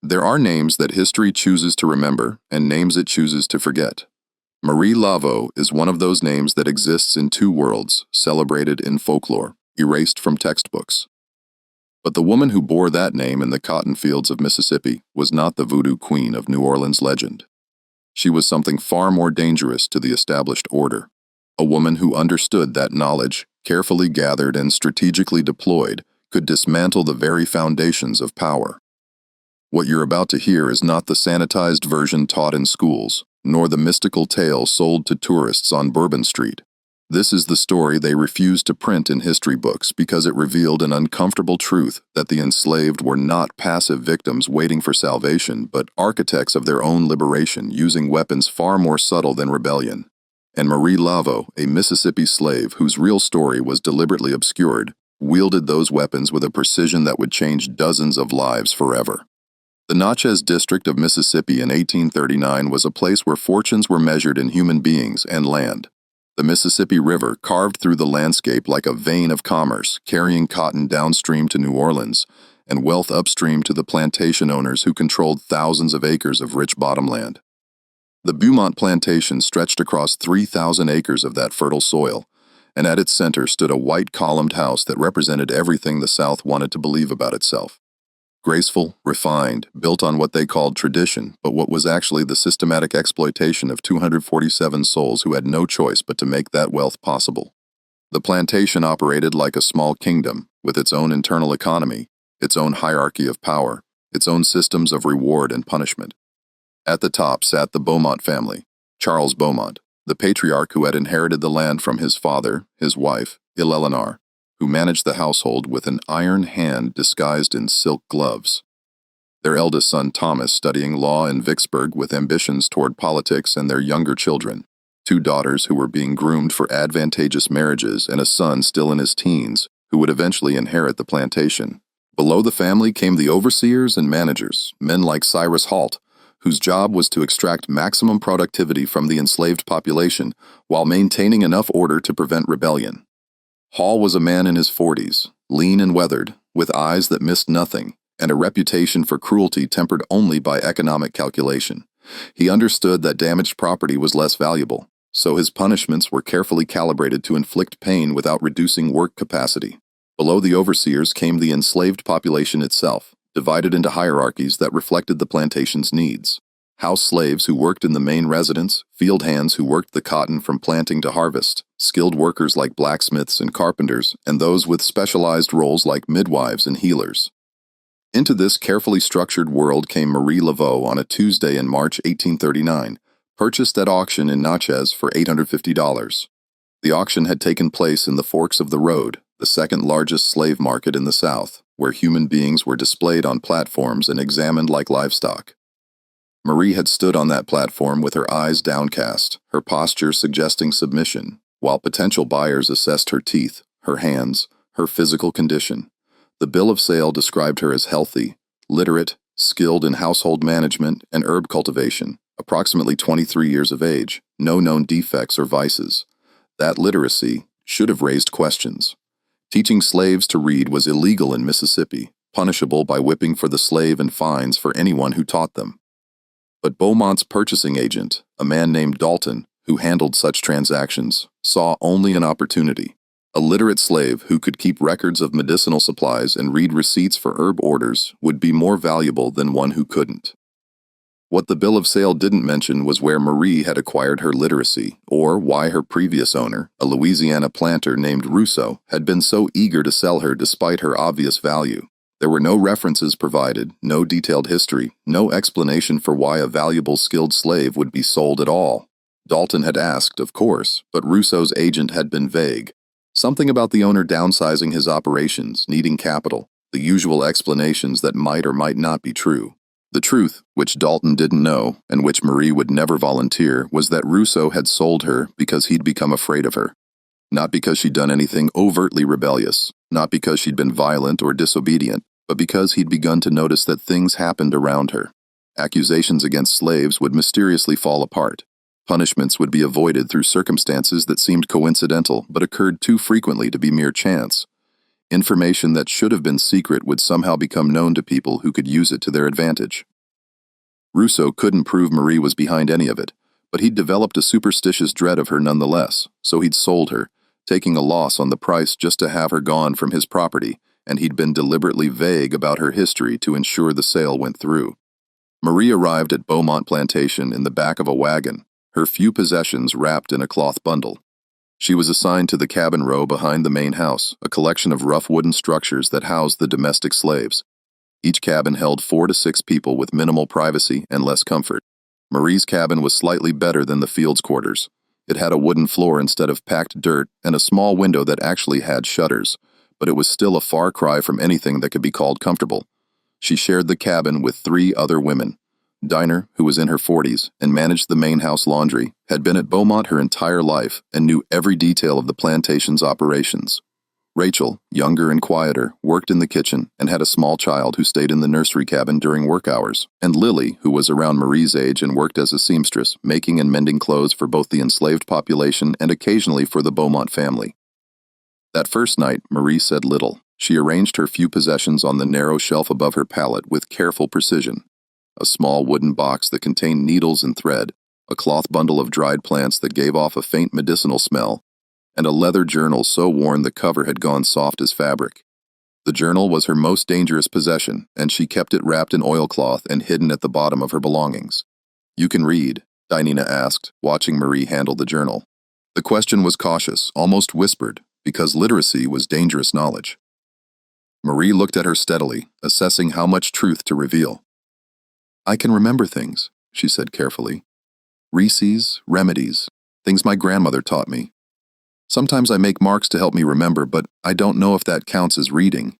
There are names that history chooses to remember and names it chooses to forget. Marie Laveau is one of those names that exists in two worlds, celebrated in folklore, erased from textbooks. But the woman who bore that name in the cotton fields of Mississippi was not the voodoo queen of New Orleans legend. She was something far more dangerous to the established order, a woman who understood that knowledge, carefully gathered and strategically deployed, could dismantle the very foundations of power. What you're about to hear is not the sanitized version taught in schools, nor the mystical tale sold to tourists on Bourbon Street. This is the story they refused to print in history books because it revealed an uncomfortable truth that the enslaved were not passive victims waiting for salvation, but architects of their own liberation using weapons far more subtle than rebellion. And Marie Laveau, a Mississippi slave whose real story was deliberately obscured, wielded those weapons with a precision that would change dozens of lives forever. The Natchez district of Mississippi in 1839 was a place where fortunes were measured in human beings and land. The Mississippi River carved through the landscape like a vein of commerce, carrying cotton downstream to New Orleans, and wealth upstream to the plantation owners who controlled thousands of acres of rich bottomland. The Beaumont plantation stretched across 3,000 acres of that fertile soil, and at its center stood a white columned house that represented everything the South wanted to believe about itself. Graceful, refined, built on what they called tradition, but what was actually the systematic exploitation of 247 souls who had no choice but to make that wealth possible. The plantation operated like a small kingdom, with its own internal economy, its own hierarchy of power, its own systems of reward and punishment. At the top sat the Beaumont family, Charles Beaumont, the patriarch who had inherited the land from his father, his wife, Eleanor, who managed the household with an iron hand disguised in silk gloves. Their eldest son Thomas studying law in Vicksburg with ambitions toward politics, and their younger children, two daughters who were being groomed for advantageous marriages and a son still in his teens who would eventually inherit the plantation. Below the family came the overseers and managers, men like Cyrus Halt, whose job was to extract maximum productivity from the enslaved population while maintaining enough order to prevent rebellion. Hall was a man in his 40s, lean and weathered, with eyes that missed nothing, and a reputation for cruelty tempered only by economic calculation. He understood that damaged property was less valuable, so his punishments were carefully calibrated to inflict pain without reducing work capacity. Below the overseers came the enslaved population itself, divided into hierarchies that reflected the plantation's needs. House slaves who worked in the main residence, field hands who worked the cotton from planting to harvest, skilled workers like blacksmiths and carpenters, and those with specialized roles like midwives and healers. Into this carefully structured world came Marie Laveau on a Tuesday in March 1839, purchased at auction in Natchez for $850. The auction had taken place in the Forks of the Road, the second largest slave market in the South, where human beings were displayed on platforms and examined like livestock. Marie had stood on that platform with her eyes downcast, her posture suggesting submission, while potential buyers assessed her teeth, her hands, her physical condition. The bill of sale described her as healthy, literate, skilled in household management and herb cultivation, approximately 23 years of age, no known defects or vices. That literacy should have raised questions. Teaching slaves to read was illegal in Mississippi, punishable by whipping for the slave and fines for anyone who taught them. But Beaumont's purchasing agent, a man named Dalton, who handled such transactions, saw only an opportunity. A literate slave who could keep records of medicinal supplies and read receipts for herb orders would be more valuable than one who couldn't. What the bill of sale didn't mention was where Marie had acquired her literacy, or why her previous owner, a Louisiana planter named Rousseau, had been so eager to sell her despite her obvious value. There were no references provided, no detailed history, no explanation for why a valuable skilled slave would be sold at all. Dalton had asked, of course, but Rousseau's agent had been vague. Something about the owner downsizing his operations, needing capital, the usual explanations that might or might not be true. The truth, which Dalton didn't know, and which Marie would never volunteer, was that Rousseau had sold her because he'd become afraid of her. Not because she'd done anything overtly rebellious, not because she'd been violent or disobedient, but because he'd begun to notice that things happened around her. Accusations against slaves would mysteriously fall apart. Punishments would be avoided through circumstances that seemed coincidental but occurred too frequently to be mere chance. Information that should have been secret would somehow become known to people who could use it to their advantage. Rousseau couldn't prove Marie was behind any of it, but he'd developed a superstitious dread of her nonetheless, so he'd sold her, taking a loss on the price just to have her gone from his property, and he'd been deliberately vague about her history to ensure the sale went through. Marie arrived at Beaumont plantation in the back of a wagon, her few possessions wrapped in a cloth bundle. She was assigned to the cabin row behind the main house, a collection of rough wooden structures that housed the domestic slaves. Each cabin held 4 to 6 people with minimal privacy and less comfort. Marie's cabin was slightly better than the field's quarters. It had a wooden floor instead of packed dirt and a small window that actually had shutters, but it was still a far cry from anything that could be called comfortable. She shared the cabin with 3 other women. Dinah, who was in her 40s and managed the main house laundry, had been at Beaumont her entire life and knew every detail of the plantation's operations. Rachel, younger and quieter, worked in the kitchen and had a small child who stayed in the nursery cabin during work hours. And Lily, who was around Marie's age and worked as a seamstress, making and mending clothes for both the enslaved population and occasionally for the Beaumont family. That first night, Marie said little. She arranged her few possessions on the narrow shelf above her pallet with careful precision. A small wooden box that contained needles and thread, a cloth bundle of dried plants that gave off a faint medicinal smell, and a leather journal so worn the cover had gone soft as fabric. The journal was her most dangerous possession, and she kept it wrapped in oilcloth and hidden at the bottom of her belongings. "You can read?" Dinah asked, watching Marie handle the journal. The question was cautious, almost whispered, because literacy was dangerous knowledge. Marie looked at her steadily, assessing how much truth to reveal. "I can remember things," she said carefully. "Recipes, remedies, things my grandmother taught me. Sometimes I make marks to help me remember, but I don't know if that counts as reading."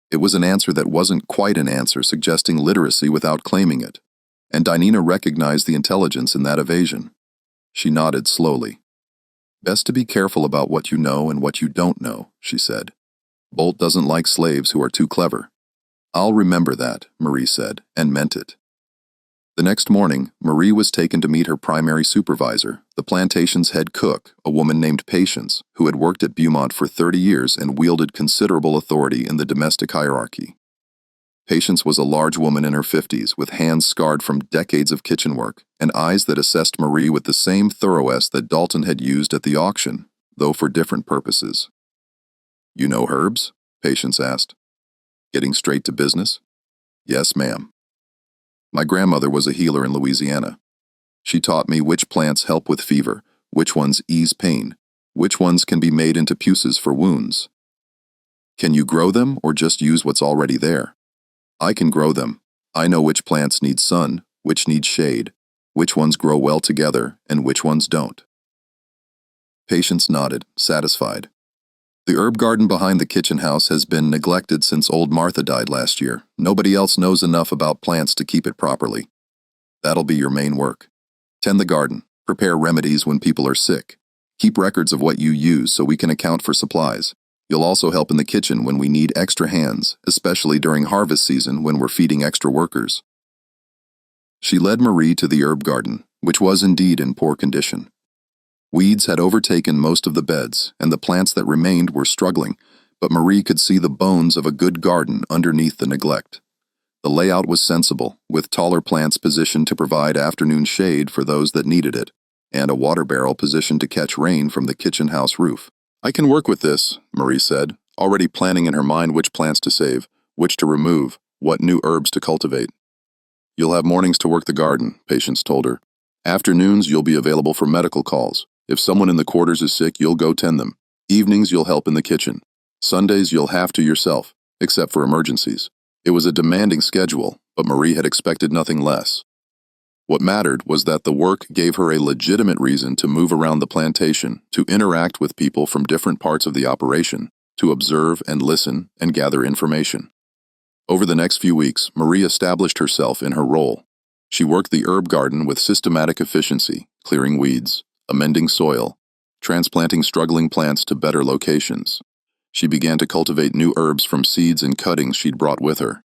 It was an answer that wasn't quite an answer, suggesting literacy without claiming it, and Dinah recognized the intelligence in that evasion. She nodded slowly. "Best to be careful about what you know and what you don't know," she said. "Bolt doesn't like slaves who are too clever." "I'll remember that," Marie said, and meant it. The next morning, Marie was taken to meet her primary supervisor, the plantation's head cook, a woman named Patience, who had worked at Beaumont for 30 years and wielded considerable authority in the domestic hierarchy. Patience was a large woman in her 50s, with hands scarred from decades of kitchen work, and eyes that assessed Marie with the same thoroughness that Dalton had used at the auction, though for different purposes. "You know herbs?" Patience asked. "Getting straight to business?" "Yes, ma'am. My grandmother was a healer in Louisiana. She taught me which plants help with fever, which ones ease pain, which ones can be made into puces for wounds." "Can you grow them or just use what's already there?" "I can grow them. I know which plants need sun, which need shade, which ones grow well together, and which ones don't." Patience nodded, satisfied. "The herb garden behind the kitchen house has been neglected since old Martha died last year. Nobody else knows enough about plants to keep it properly. That'll be your main work. Tend the garden, prepare remedies when people are sick. Keep records of what you use so we can account for supplies. You'll also help in the kitchen when we need extra hands, especially during harvest season when we're feeding extra workers." She led Marie to the herb garden, which was indeed in poor condition. Weeds had overtaken most of the beds, and the plants that remained were struggling, but Marie could see the bones of a good garden underneath the neglect. The layout was sensible, with taller plants positioned to provide afternoon shade for those that needed it, and a water barrel positioned to catch rain from the kitchen house roof. "I can work with this," Marie said, already planning in her mind which plants to save, which to remove, what new herbs to cultivate. "You'll have mornings to work the garden," Patience told her. "Afternoons you'll be available for medical calls. If someone in the quarters is sick, you'll go tend them. Evenings you'll help in the kitchen. Sundays you'll have to yourself, except for emergencies." It was a demanding schedule, but Marie had expected nothing less. What mattered was that the work gave her a legitimate reason to move around the plantation, to interact with people from different parts of the operation, to observe and listen and gather information. Over the next few weeks, Marie established herself in her role. She worked the herb garden with systematic efficiency, clearing weeds, amending soil, transplanting struggling plants to better locations. She began to cultivate new herbs from seeds and cuttings she'd brought with her.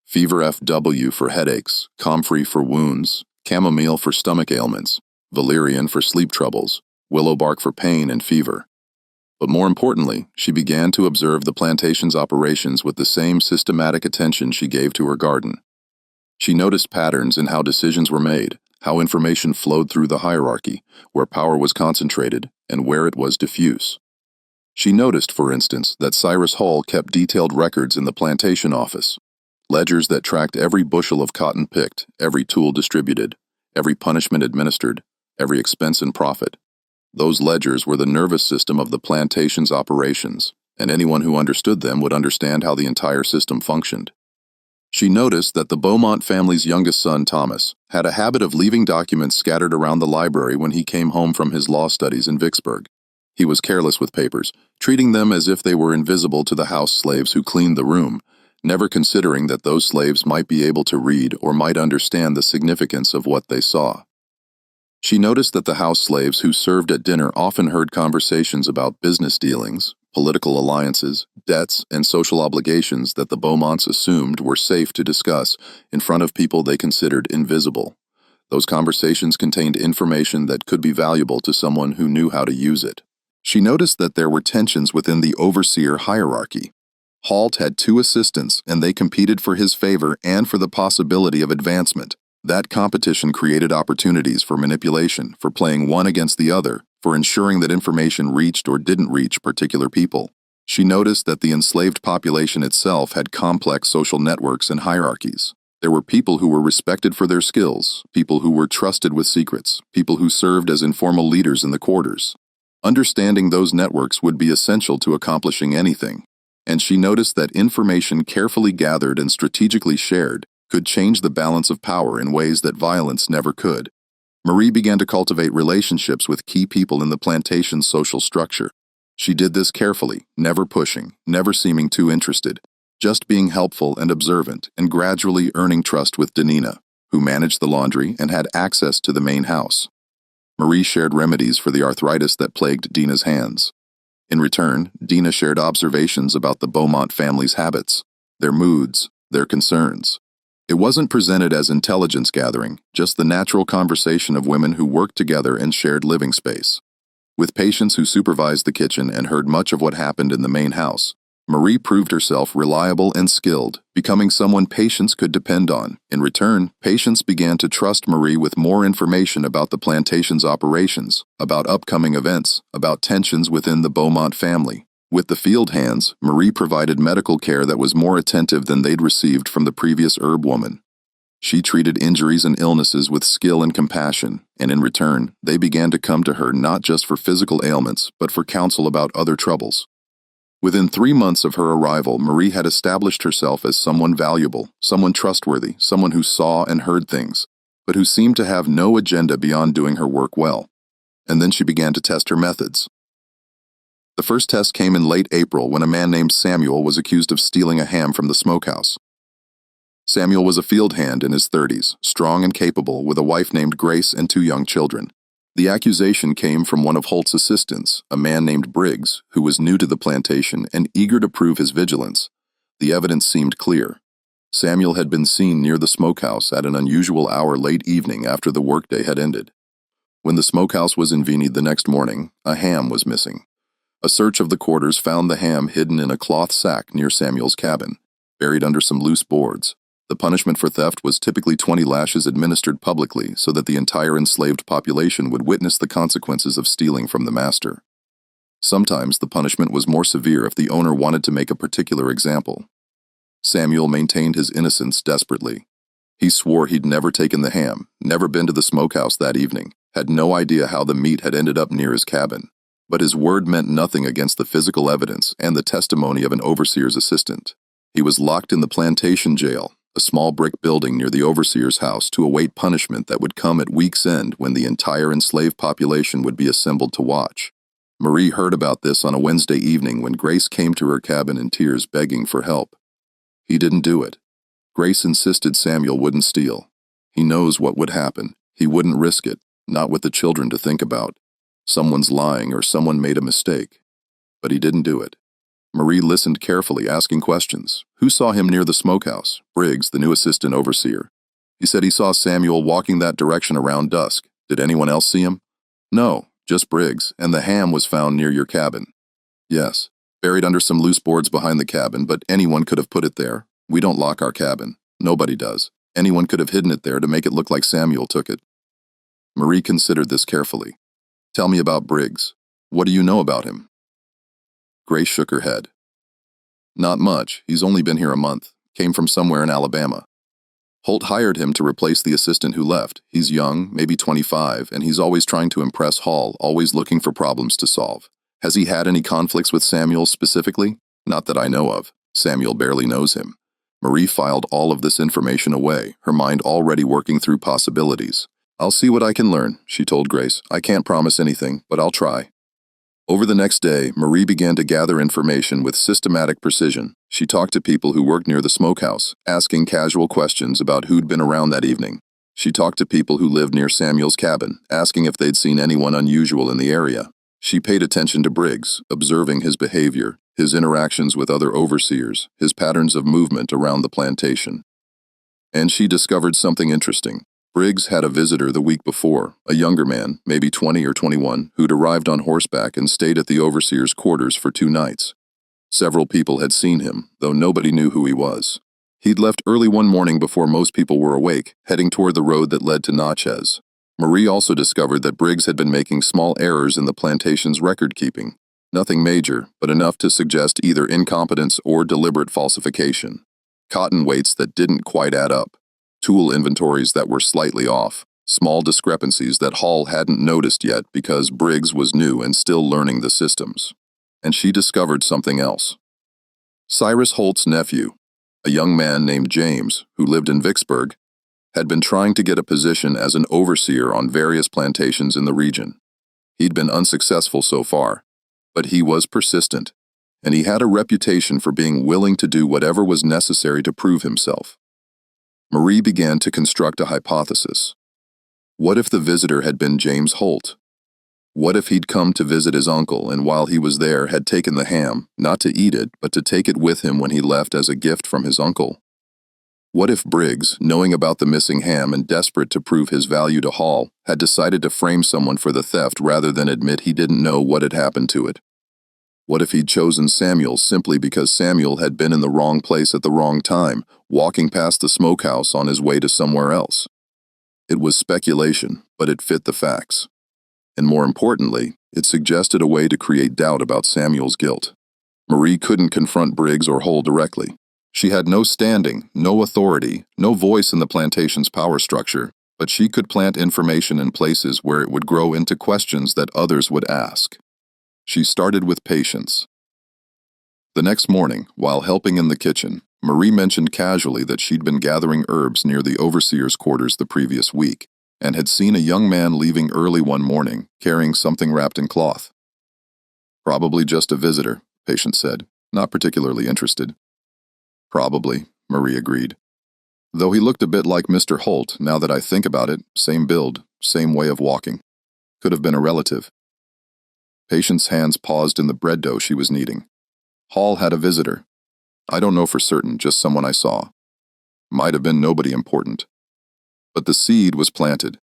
Fever FW for headaches, comfrey for wounds, chamomile for stomach ailments, valerian for sleep troubles, willow bark for pain and fever. But more importantly, she began to observe the plantation's operations with the same systematic attention she gave to her garden. She noticed patterns in how decisions were made, how information flowed through the hierarchy, where power was concentrated and where it was diffuse. She noticed, for instance, that Cyrus Hall kept detailed records in the plantation office, ledgers that tracked every bushel of cotton picked, every tool distributed, every punishment administered, every expense and profit. Those ledgers were the nervous system of the plantation's operations, and anyone who understood them would understand how the entire system functioned. She noticed that the Beaumont family's youngest son, Thomas, had a habit of leaving documents scattered around the library when he came home from his law studies in Vicksburg. He was careless with papers, treating them as if they were invisible to the house slaves who cleaned the room, never considering that those slaves might be able to read or might understand the significance of what they saw. She noticed that the house slaves who served at dinner often heard conversations about business dealings, political alliances, debts, and social obligations that the Beaumonts assumed were safe to discuss in front of people they considered invisible. Those conversations contained information that could be valuable to someone who knew how to use it. She noticed that there were tensions within the overseer hierarchy. Halt had 2 assistants, and they competed for his favor and for the possibility of advancement. That competition created opportunities for manipulation, for playing one against the other, for ensuring that information reached or didn't reach particular people. She noticed that the enslaved population itself had complex social networks and hierarchies. There were people who were respected for their skills, people who were trusted with secrets, people who served as informal leaders in the quarters. Understanding those networks would be essential to accomplishing anything, and she noticed that information carefully gathered and strategically shared could change the balance of power in ways that violence never could. Marie began to cultivate relationships with key people in the plantation's social structure. She did this carefully, never pushing, never seeming too interested, just being helpful and observant, and gradually earning trust with Danina, who managed the laundry and had access to the main house. Marie shared remedies for the arthritis that plagued Dina's hands. In return, Dina shared observations about the Beaumont family's habits, their moods, their concerns. It wasn't presented as intelligence gathering, just the natural conversation of women who worked together and shared living space. With patients who supervised the kitchen and heard much of what happened in the main house, Marie proved herself reliable and skilled, becoming someone patients could depend on. In return, patients began to trust Marie with more information about the plantation's operations, about upcoming events, about tensions within the Beaumont family. With the field hands, Marie provided medical care that was more attentive than they'd received from the previous herb woman. She treated injuries and illnesses with skill and compassion, and in return, they began to come to her not just for physical ailments, but for counsel about other troubles. Within 3 months of her arrival, Marie had established herself as someone valuable, someone trustworthy, someone who saw and heard things, but who seemed to have no agenda beyond doing her work well. And then she began to test her methods. The first test came in late April when a man named Samuel was accused of stealing a ham from the smokehouse. Samuel was a field hand in his 30s, strong and capable, with a wife named Grace and 2 young children. The accusation came from one of Holt's assistants, a man named Briggs, who was new to the plantation and eager to prove his vigilance. The evidence seemed clear. Samuel had been seen near the smokehouse at an unusual hour late evening after the workday had ended. When the smokehouse was convened the next morning, a ham was missing. A search of the quarters found the ham hidden in a cloth sack near Samuel's cabin, buried under some loose boards. The punishment for theft was typically 20 lashes administered publicly so that the entire enslaved population would witness the consequences of stealing from the master. Sometimes the punishment was more severe if the owner wanted to make a particular example. Samuel maintained his innocence desperately. He swore he'd never taken the ham, never been to the smokehouse that evening, had no idea how the meat had ended up near his cabin. But his word meant nothing against the physical evidence and the testimony of an overseer's assistant. He was locked in the plantation jail, a small brick building near the overseer's house, to await punishment that would come at week's end when the entire enslaved population would be assembled to watch. Marie heard about this on a Wednesday evening when Grace came to her cabin in tears begging for help. He didn't do it. Grace insisted Samuel wouldn't steal. He knows what would happen. He wouldn't risk it, not with the children to think about. Someone's lying or someone made a mistake. But he didn't do it. Marie listened carefully, asking questions. Who saw him near the smokehouse? Briggs, the new assistant overseer. He said he saw Samuel walking that direction around dusk. Did anyone else see him? No, just Briggs, and the ham was found near your cabin. Yes, buried under some loose boards behind the cabin, but anyone could have put it there. We don't lock our cabin. Nobody does. Anyone could have hidden it there to make it look like Samuel took it. Marie considered this carefully. Tell me about Briggs. What do you know about him? Grace shook her head. Not much. He's only been here a month. Came from somewhere in Alabama. Holt hired him to replace the assistant who left. He's young, maybe 25, and he's always trying to impress Hall, always looking for problems to solve. Has he had any conflicts with Samuel specifically? Not that I know of. Samuel barely knows him. Marie filed all of this information away, her mind already working through possibilities. I'll see what I can learn, she told Grace. I can't promise anything, but I'll try. Over the next day, Marie began to gather information with systematic precision. She talked to people who worked near the smokehouse, asking casual questions about who'd been around that evening. She talked to people who lived near Samuel's cabin, asking if they'd seen anyone unusual in the area. She paid attention to Briggs, observing his behavior, his interactions with other overseers, his patterns of movement around the plantation. And she discovered something interesting. Briggs had a visitor the week before, a younger man, maybe 20 or 21, who'd arrived on horseback and stayed at the overseer's quarters for 2 nights. Several people had seen him, though nobody knew who he was. He'd left early one morning before most people were awake, heading toward the road that led to Natchez. Marie also discovered that Briggs had been making small errors in the plantation's record-keeping. Nothing major, but enough to suggest either incompetence or deliberate falsification. Cotton weights that didn't quite add up. Tool inventories that were slightly off, small discrepancies that Hall hadn't noticed yet because Briggs was new and still learning the systems. And she discovered something else. Cyrus Holt's nephew, a young man named James, who lived in Vicksburg, had been trying to get a position as an overseer on various plantations in the region. He'd been unsuccessful so far, but he was persistent, and he had a reputation for being willing to do whatever was necessary to prove himself. Marie began to construct a hypothesis. What if the visitor had been James Holt? What if he'd come to visit his uncle and while he was there had taken the ham, not to eat it, but to take it with him when he left as a gift from his uncle? What if Briggs, knowing about the missing ham and desperate to prove his value to Hall, had decided to frame someone for the theft rather than admit he didn't know what had happened to it? What if he'd chosen Samuel simply because Samuel had been in the wrong place at the wrong time, walking past the smokehouse on his way to somewhere else? It was speculation, but it fit the facts. And more importantly, it suggested a way to create doubt about Samuel's guilt. Marie couldn't confront Briggs or Hall directly. She had no standing, no authority, no voice in the plantation's power structure, but she could plant information in places where it would grow into questions that others would ask. She started with patience. The next morning, while helping in the kitchen, Marie mentioned casually that she'd been gathering herbs near the overseer's quarters the previous week, and had seen a young man leaving early one morning, carrying something wrapped in cloth. Probably just a visitor, Patience said, not particularly interested. Probably, Marie agreed. Though he looked a bit like Mr. Holt, now that I think about it, same build, same way of walking. Could have been a relative. Patience's hands paused in the bread dough she was kneading. Hall had a visitor. I don't know for certain, just someone I saw. Might have been nobody important. But the seed was planted.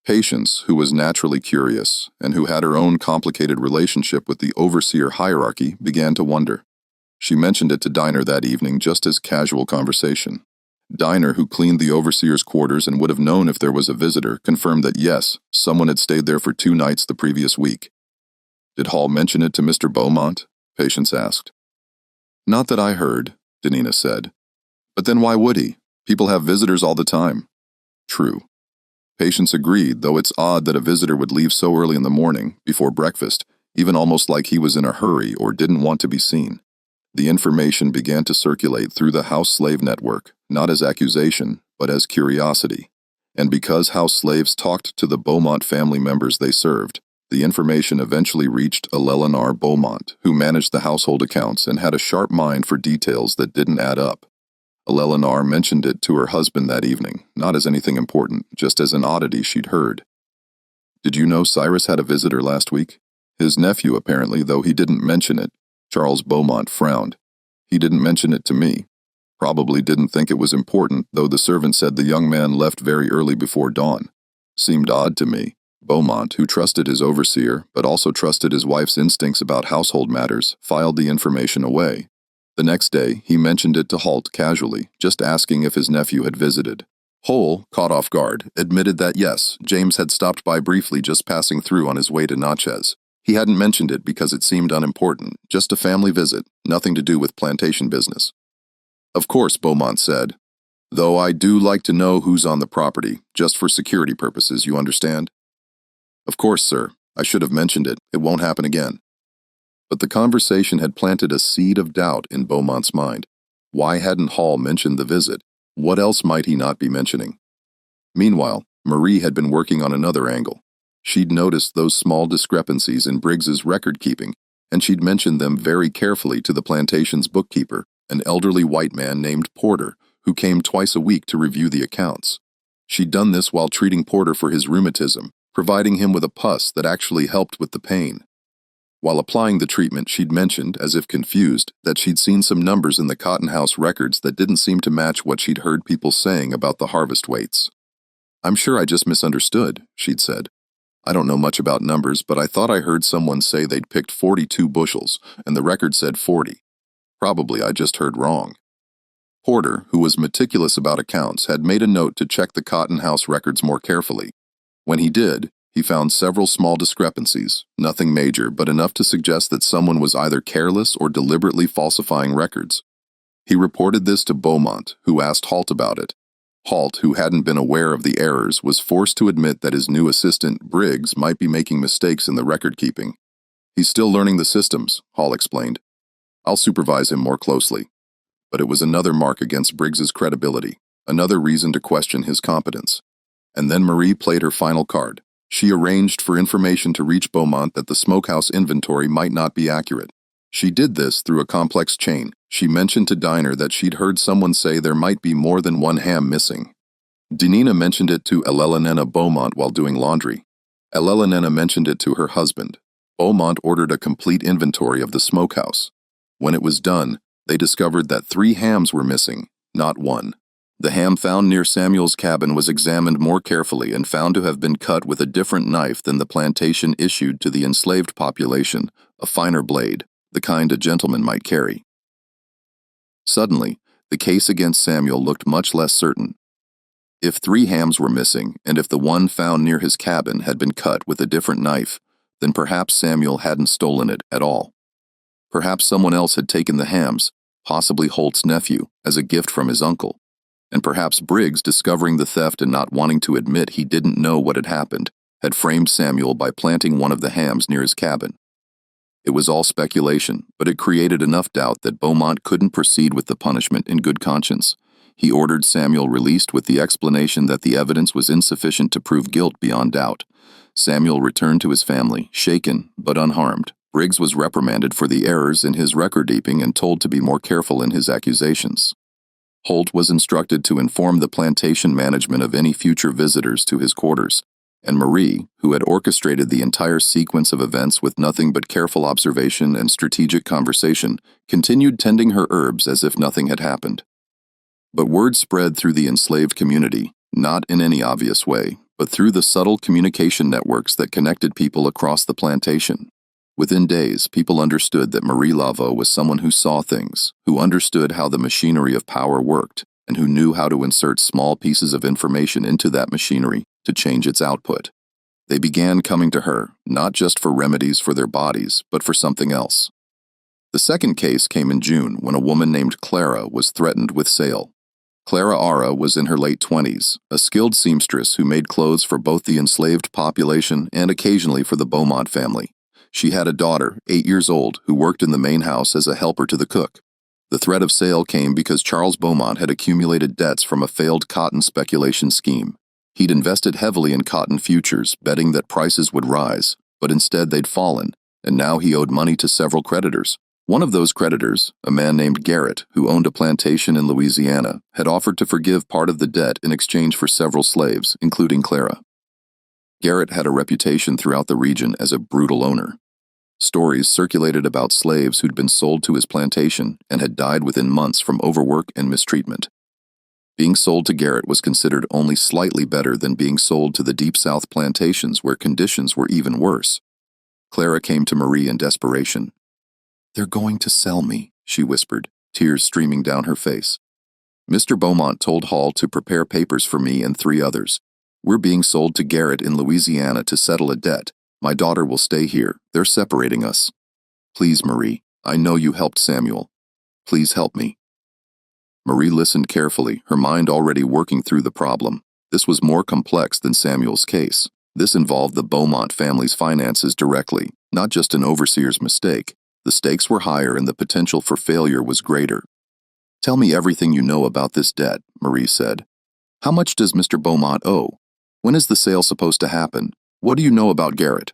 Patience, who was naturally curious, and who had her own complicated relationship with the overseer hierarchy, began to wonder. She mentioned it to Diner that evening just as casual conversation. Diner, who cleaned the overseer's quarters and would have known if there was a visitor, confirmed that yes, someone had stayed there for 2 nights the previous week. Did Hall mention it to Mr. Beaumont? Patience asked. Not that I heard, Danina said. But then why would he? People have visitors all the time. True. Patience agreed, though it's odd that a visitor would leave so early in the morning, before breakfast, even almost like he was in a hurry or didn't want to be seen. The information began to circulate through the house slave network, not as accusation, but as curiosity. And because house slaves talked to the Beaumont family members they served, the information eventually reached Eleanor Beaumont, who managed the household accounts and had a sharp mind for details that didn't add up. Eleanor mentioned it to her husband that evening, not as anything important, just as an oddity she'd heard. Did you know Cyrus had a visitor last week? His nephew, apparently, though he didn't mention it. Charles Beaumont frowned. He didn't mention it to me. Probably didn't think it was important, though the servant said the young man left very early before dawn. Seemed odd to me. Beaumont, who trusted his overseer, but also trusted his wife's instincts about household matters, filed the information away. The next day, he mentioned it to Holt casually, just asking if his nephew had visited. Hull, caught off guard, admitted that yes, James had stopped by briefly just passing through on his way to Natchez. He hadn't mentioned it because it seemed unimportant, just a family visit, nothing to do with plantation business. Of course, Beaumont said, though I do like to know who's on the property, just for security purposes, you understand? Of course, sir. I should have mentioned it. It won't happen again. But the conversation had planted a seed of doubt in Beaumont's mind. Why hadn't Hall mentioned the visit? What else might he not be mentioning? Meanwhile, Marie had been working on another angle. She'd noticed those small discrepancies in Briggs's record-keeping, and she'd mentioned them very carefully to the plantation's bookkeeper, an elderly white man named Porter, who came twice a week to review the accounts. She'd done this while treating Porter for his rheumatism, providing him with a pus that actually helped with the pain. While applying the treatment, she'd mentioned, as if confused, that she'd seen some numbers in the cotton house records that didn't seem to match what she'd heard people saying about the harvest weights. I'm sure I just misunderstood, she'd said. I don't know much about numbers, but I thought I heard someone say they'd picked 42 bushels, and the record said 40. Probably I just heard wrong. Porter, who was meticulous about accounts, had made a note to check the cotton house records more carefully. When he did, he found several small discrepancies, nothing major, but enough to suggest that someone was either careless or deliberately falsifying records. He reported this to Beaumont, who asked Halt about it. Halt, who hadn't been aware of the errors, was forced to admit that his new assistant, Briggs, might be making mistakes in the record-keeping. He's still learning the systems, Hall explained. I'll supervise him more closely. But it was another mark against Briggs's credibility, another reason to question his competence. And then Marie played her final card. She arranged for information to reach Beaumont that the smokehouse inventory might not be accurate. She did this through a complex chain. She mentioned to Diner that she'd heard someone say there might be more than one ham missing. Denina mentioned it to Elelynena Beaumont while doing laundry. Elelynena mentioned it to her husband. Beaumont ordered a complete inventory of the smokehouse. When it was done, they discovered that 3 hams were missing, not 1. The ham found near Samuel's cabin was examined more carefully and found to have been cut with a different knife than the plantation issued to the enslaved population, a finer blade, the kind a gentleman might carry. Suddenly, the case against Samuel looked much less certain. If 3 hams were missing, and if the one found near his cabin had been cut with a different knife, then perhaps Samuel hadn't stolen it at all. Perhaps someone else had taken the hams, possibly Holt's nephew, as a gift from his uncle. And perhaps Briggs, discovering the theft and not wanting to admit he didn't know what had happened, had framed Samuel by planting one of the hams near his cabin. It was all speculation, but it created enough doubt that Beaumont couldn't proceed with the punishment in good conscience. He ordered Samuel released with the explanation that the evidence was insufficient to prove guilt beyond doubt. Samuel returned to his family, shaken but unharmed. Briggs was reprimanded for the errors in his record-keeping and told to be more careful in his accusations. Holt was instructed to inform the plantation management of any future visitors to his quarters, and Marie, who had orchestrated the entire sequence of events with nothing but careful observation and strategic conversation, continued tending her herbs as if nothing had happened. But word spread through the enslaved community, not in any obvious way, but through the subtle communication networks that connected people across the plantation. Within days, people understood that Marie Laveau was someone who saw things, who understood how the machinery of power worked, and who knew how to insert small pieces of information into that machinery to change its output. They began coming to her, not just for remedies for their bodies, but for something else. The second case came in June when a woman named Clara was threatened with sale. Clara Ara was in her late 20s, a skilled seamstress who made clothes for both the enslaved population and occasionally for the Beaumont family. She had a daughter, 8 years old, who worked in the main house as a helper to the cook. The threat of sale came because Charles Beaumont had accumulated debts from a failed cotton speculation scheme. He'd invested heavily in cotton futures, betting that prices would rise, but instead they'd fallen, and now he owed money to several creditors. One of those creditors, a man named Garrett, who owned a plantation in Louisiana, had offered to forgive part of the debt in exchange for several slaves, including Clara. Garrett had a reputation throughout the region as a brutal owner. Stories circulated about slaves who'd been sold to his plantation and had died within months from overwork and mistreatment. Being sold to Garrett was considered only slightly better than being sold to the Deep South plantations where conditions were even worse. Clara came to Marie in desperation. "They're going to sell me," she whispered, tears streaming down her face. Mr. Beaumont told Hall to prepare papers for me and 3 others. We're being sold to Garrett in Louisiana to settle a debt. My daughter will stay here. They're separating us. Please, Marie. I know you helped Samuel. Please help me. Marie listened carefully, her mind already working through the problem. This was more complex than Samuel's case. This involved the Beaumont family's finances directly, not just an overseer's mistake. The stakes were higher and the potential for failure was greater. Tell me everything you know about this debt, Marie said. How much does Mr. Beaumont owe? When is the sale supposed to happen? What do you know about Garrett?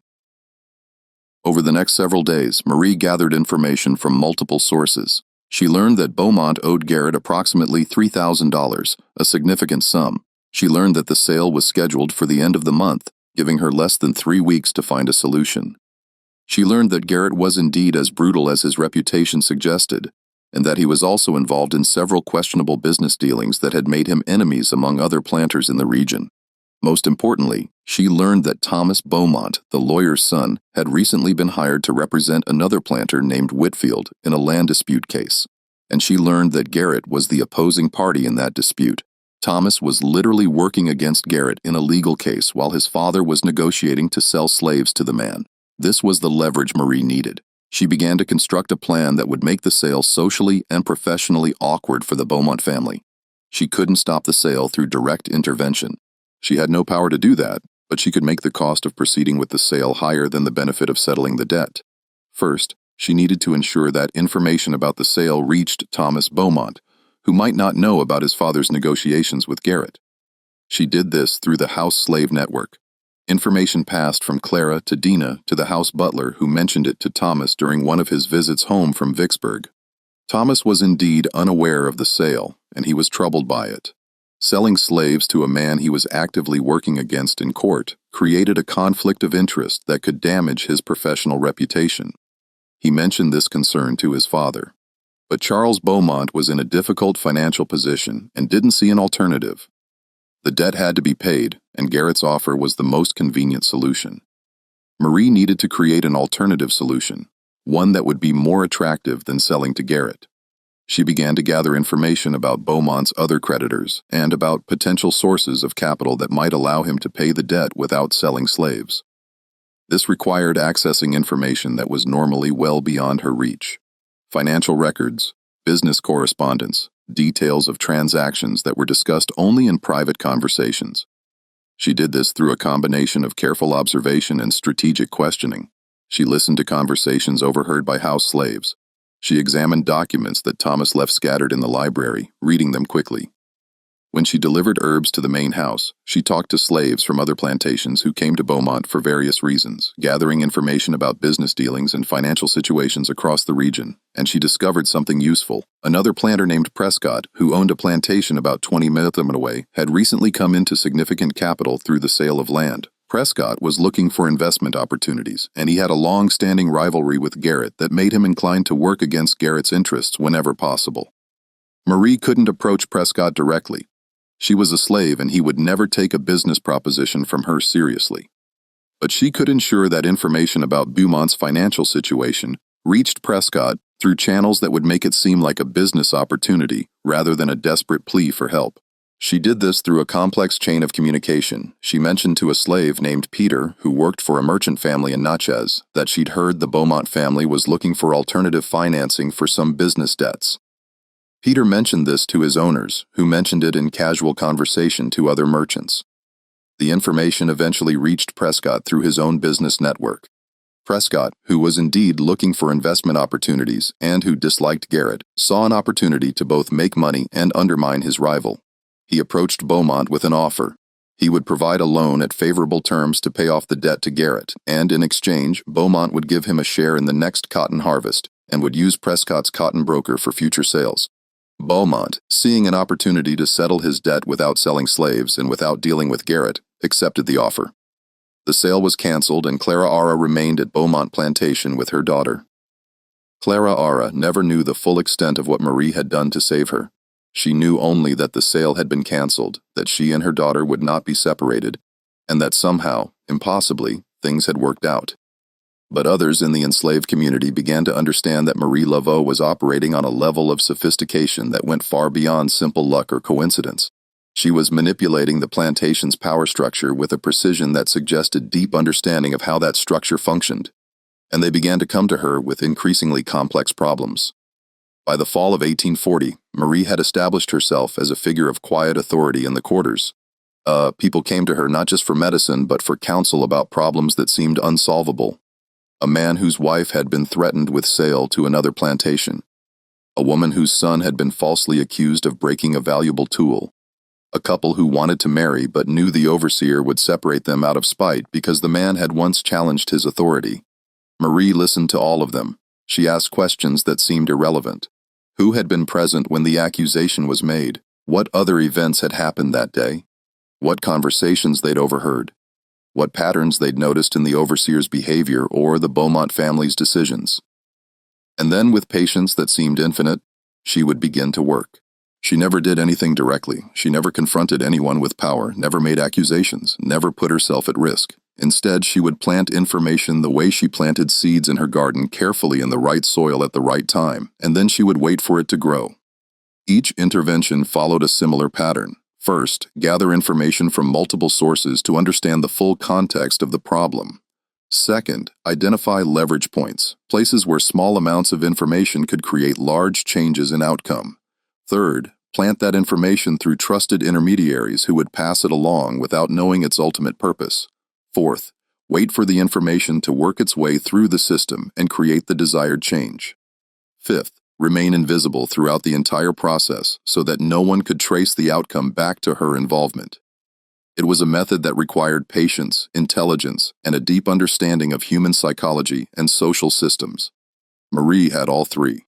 Over the next several days, Marie gathered information from multiple sources. She learned that Beaumont owed Garrett approximately $3,000, a significant sum. She learned that the sale was scheduled for the end of the month, giving her less than 3 weeks to find a solution. She learned that Garrett was indeed as brutal as his reputation suggested, and that he was also involved in several questionable business dealings that had made him enemies among other planters in the region. Most importantly, she learned that Thomas Beaumont, the lawyer's son, had recently been hired to represent another planter named Whitfield in a land dispute case. And she learned that Garrett was the opposing party in that dispute. Thomas was literally working against Garrett in a legal case while his father was negotiating to sell slaves to the man. This was the leverage Marie needed. She began to construct a plan that would make the sale socially and professionally awkward for the Beaumont family. She couldn't stop the sale through direct intervention. She had no power to do that, but she could make the cost of proceeding with the sale higher than the benefit of settling the debt. First, she needed to ensure that information about the sale reached Thomas Beaumont, who might not know about his father's negotiations with Garrett. She did this through the house slave network. Information passed from Clara to Dina to the house butler, who mentioned it to Thomas during one of his visits home from Vicksburg. Thomas was indeed unaware of the sale, and he was troubled by it. Selling slaves to a man he was actively working against in court created a conflict of interest that could damage his professional reputation. He mentioned this concern to his father. But Charles Beaumont was in a difficult financial position and didn't see an alternative. The debt had to be paid, and Garrett's offer was the most convenient solution. Marie needed to create an alternative solution, one that would be more attractive than selling to Garrett. She began to gather information about Beaumont's other creditors and about potential sources of capital that might allow him to pay the debt without selling slaves. This required accessing information that was normally well beyond her reach. Financial records, business correspondence, details of transactions that were discussed only in private conversations. She did this through a combination of careful observation and strategic questioning. She listened to conversations overheard by house slaves. She examined documents that Thomas left scattered in the library, reading them quickly. When she delivered herbs to the main house, she talked to slaves from other plantations who came to Beaumont for various reasons, gathering information about business dealings and financial situations across the region, and she discovered something useful. Another planter named Prescott, who owned a plantation about 20 minutes away, had recently come into significant capital through the sale of land. Prescott was looking for investment opportunities, and he had a long-standing rivalry with Garrett that made him inclined to work against Garrett's interests whenever possible. Marie couldn't approach Prescott directly. She was a slave, and he would never take a business proposition from her seriously. But she could ensure that information about Beaumont's financial situation reached Prescott through channels that would make it seem like a business opportunity rather than a desperate plea for help. She did this through a complex chain of communication. She mentioned to a slave named Peter, who worked for a merchant family in Natchez, that she'd heard the Beaumont family was looking for alternative financing for some business debts. Peter mentioned this to his owners, who mentioned it in casual conversation to other merchants. The information eventually reached Prescott through his own business network. Prescott, who was indeed looking for investment opportunities and who disliked Garrett, saw an opportunity to both make money and undermine his rival. He approached Beaumont with an offer. He would provide a loan at favorable terms to pay off the debt to Garrett, and in exchange, Beaumont would give him a share in the next cotton harvest and would use Prescott's cotton broker for future sales. Beaumont, seeing an opportunity to settle his debt without selling slaves and without dealing with Garrett, accepted the offer. The sale was canceled, and Clara Ara remained at Beaumont Plantation with her daughter. Clara Ara never knew the full extent of what Marie had done to save her. She knew only that the sale had been canceled, that she and her daughter would not be separated, and that somehow, impossibly, things had worked out. But others in the enslaved community began to understand that Marie Laveau was operating on a level of sophistication that went far beyond simple luck or coincidence. She was manipulating the plantation's power structure with a precision that suggested deep understanding of how that structure functioned, and they began to come to her with increasingly complex problems. By the fall of 1840, Marie had established herself as a figure of quiet authority in the quarters. People came to her not just for medicine, but for counsel about problems that seemed unsolvable. A man whose wife had been threatened with sale to another plantation. A woman whose son had been falsely accused of breaking a valuable tool. A couple who wanted to marry but knew the overseer would separate them out of spite because the man had once challenged his authority. Marie listened to all of them. She asked questions that seemed irrelevant. Who had been present when the accusation was made? What other events had happened that day? What conversations they'd overheard? What patterns they'd noticed in the overseer's behavior or the Beaumont family's decisions? And then, with patience that seemed infinite, she would begin to work. She never did anything directly. She never confronted anyone with power, never made accusations, never put herself at risk. Instead, she would plant information the way she planted seeds in her garden, carefully in the right soil at the right time, and then she would wait for it to grow. Each intervention followed a similar pattern. First, gather information from multiple sources to understand the full context of the problem. Second, identify leverage points, places where small amounts of information could create large changes in outcome. Third, plant that information through trusted intermediaries who would pass it along without knowing its ultimate purpose. Fourth, wait for the information to work its way through the system and create the desired change. Fifth, remain invisible throughout the entire process so that no one could trace the outcome back to her involvement. It was a method that required patience, intelligence, and a deep understanding of human psychology and social systems. Marie had all three.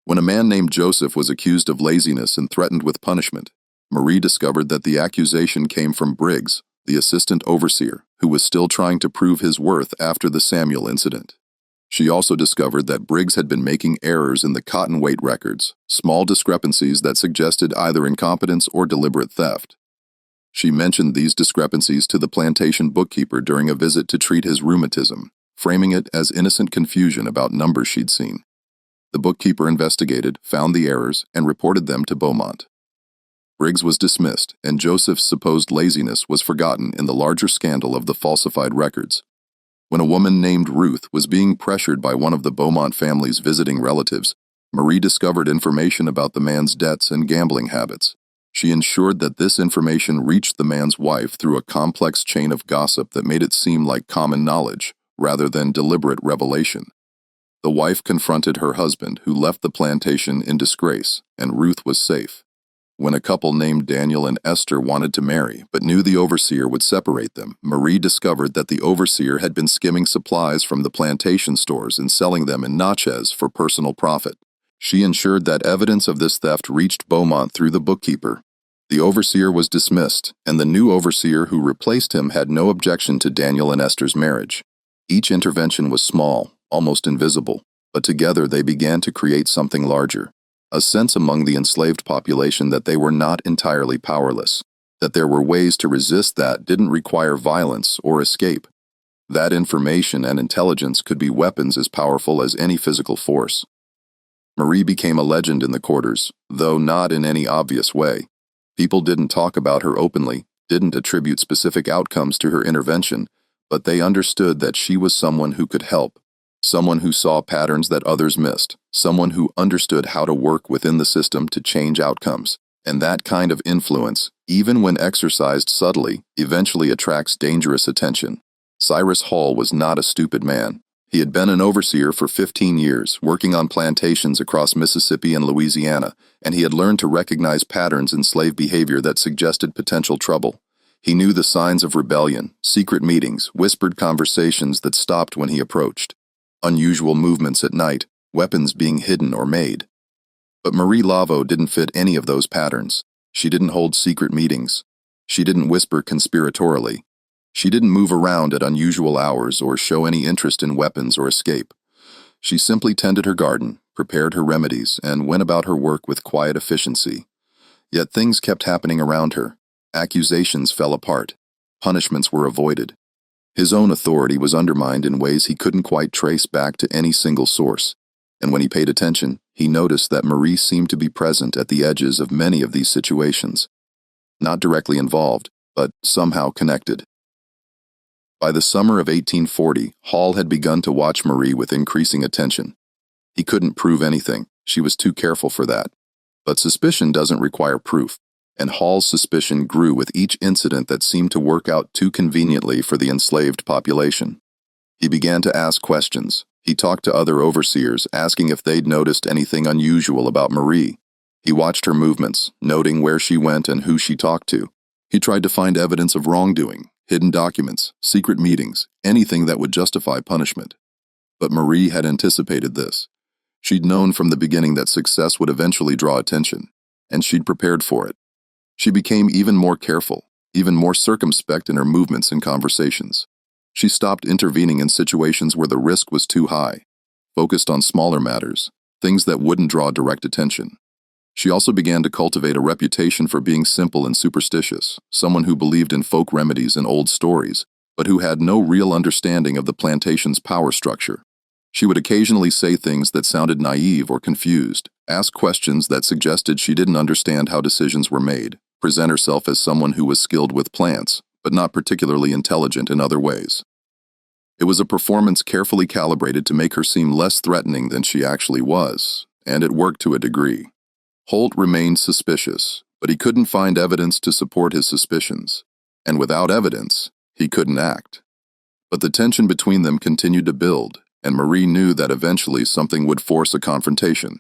When a man named Joseph was accused of laziness and threatened with punishment, Marie discovered that the accusation came from Briggs, the assistant overseer, who was still trying to prove his worth after the Samuel incident. She also discovered that Briggs had been making errors in the cotton weight records, small discrepancies that suggested either incompetence or deliberate theft. She mentioned these discrepancies to the plantation bookkeeper during a visit to treat his rheumatism, framing it as innocent confusion about numbers she'd seen. The bookkeeper investigated, found the errors, and reported them to Beaumont. Briggs was dismissed, and Joseph's supposed laziness was forgotten in the larger scandal of the falsified records. When a woman named Ruth was being pressured by one of the Beaumont family's visiting relatives, Marie discovered information about the man's debts and gambling habits. She ensured that this information reached the man's wife through a complex chain of gossip that made it seem like common knowledge, rather than deliberate revelation. The wife confronted her husband, who left the plantation in disgrace, and Ruth was safe. When a couple named Daniel and Esther wanted to marry, but knew the overseer would separate them, Marie discovered that the overseer had been skimming supplies from the plantation stores and selling them in Natchez for personal profit. She ensured that evidence of this theft reached Beaumont through the bookkeeper. The overseer was dismissed, and the new overseer who replaced him had no objection to Daniel and Esther's marriage. Each intervention was small, almost invisible, but together they began to create something larger. A sense among the enslaved population that they were not entirely powerless, that there were ways to resist that didn't require violence or escape. That information and intelligence could be weapons as powerful as any physical force. Marie became a legend in the quarters, though not in any obvious way. People didn't talk about her openly, didn't attribute specific outcomes to her intervention, but they understood that she was someone who could help. Someone who saw patterns that others missed, someone who understood how to work within the system to change outcomes. And that kind of influence, even when exercised subtly, eventually attracts dangerous attention. Cyrus Hall was not a stupid man. He had been an overseer for 15 years, working on plantations across Mississippi and Louisiana, and he had learned to recognize patterns in slave behavior that suggested potential trouble. He knew the signs of rebellion, secret meetings, whispered conversations that stopped when he approached. Unusual movements at night, weapons being hidden or made. But Marie Laveau didn't fit any of those patterns. She didn't hold secret meetings. She didn't whisper conspiratorially. She didn't move around at unusual hours or show any interest in weapons or escape. She simply tended her garden, prepared her remedies, and went about her work with quiet efficiency. Yet things kept happening around her. Accusations fell apart. Punishments were avoided. His own authority was undermined in ways he couldn't quite trace back to any single source, and when he paid attention, he noticed that Marie seemed to be present at the edges of many of these situations, not directly involved, but somehow connected. By the summer of 1840, Hall had begun to watch Marie with increasing attention. He couldn't prove anything, she was too careful for that. But suspicion doesn't require proof, and Hall's suspicion grew with each incident that seemed to work out too conveniently for the enslaved population. He began to ask questions. He talked to other overseers, asking if they'd noticed anything unusual about Marie. He watched her movements, noting where she went and who she talked to. He tried to find evidence of wrongdoing, hidden documents, secret meetings, anything that would justify punishment. But Marie had anticipated this. She'd known from the beginning that success would eventually draw attention, and she'd prepared for it. She became even more careful, even more circumspect in her movements and conversations. She stopped intervening in situations where the risk was too high, focused on smaller matters, things that wouldn't draw direct attention. She also began to cultivate a reputation for being simple and superstitious, someone who believed in folk remedies and old stories, but who had no real understanding of the plantation's power structure. She would occasionally say things that sounded naive or confused, ask questions that suggested she didn't understand how decisions were made, present herself as someone who was skilled with plants, but not particularly intelligent in other ways. It was a performance carefully calibrated to make her seem less threatening than she actually was, and it worked to a degree. Holt remained suspicious, but he couldn't find evidence to support his suspicions, and without evidence, he couldn't act. But the tension between them continued to build, and Marie knew that eventually something would force a confrontation.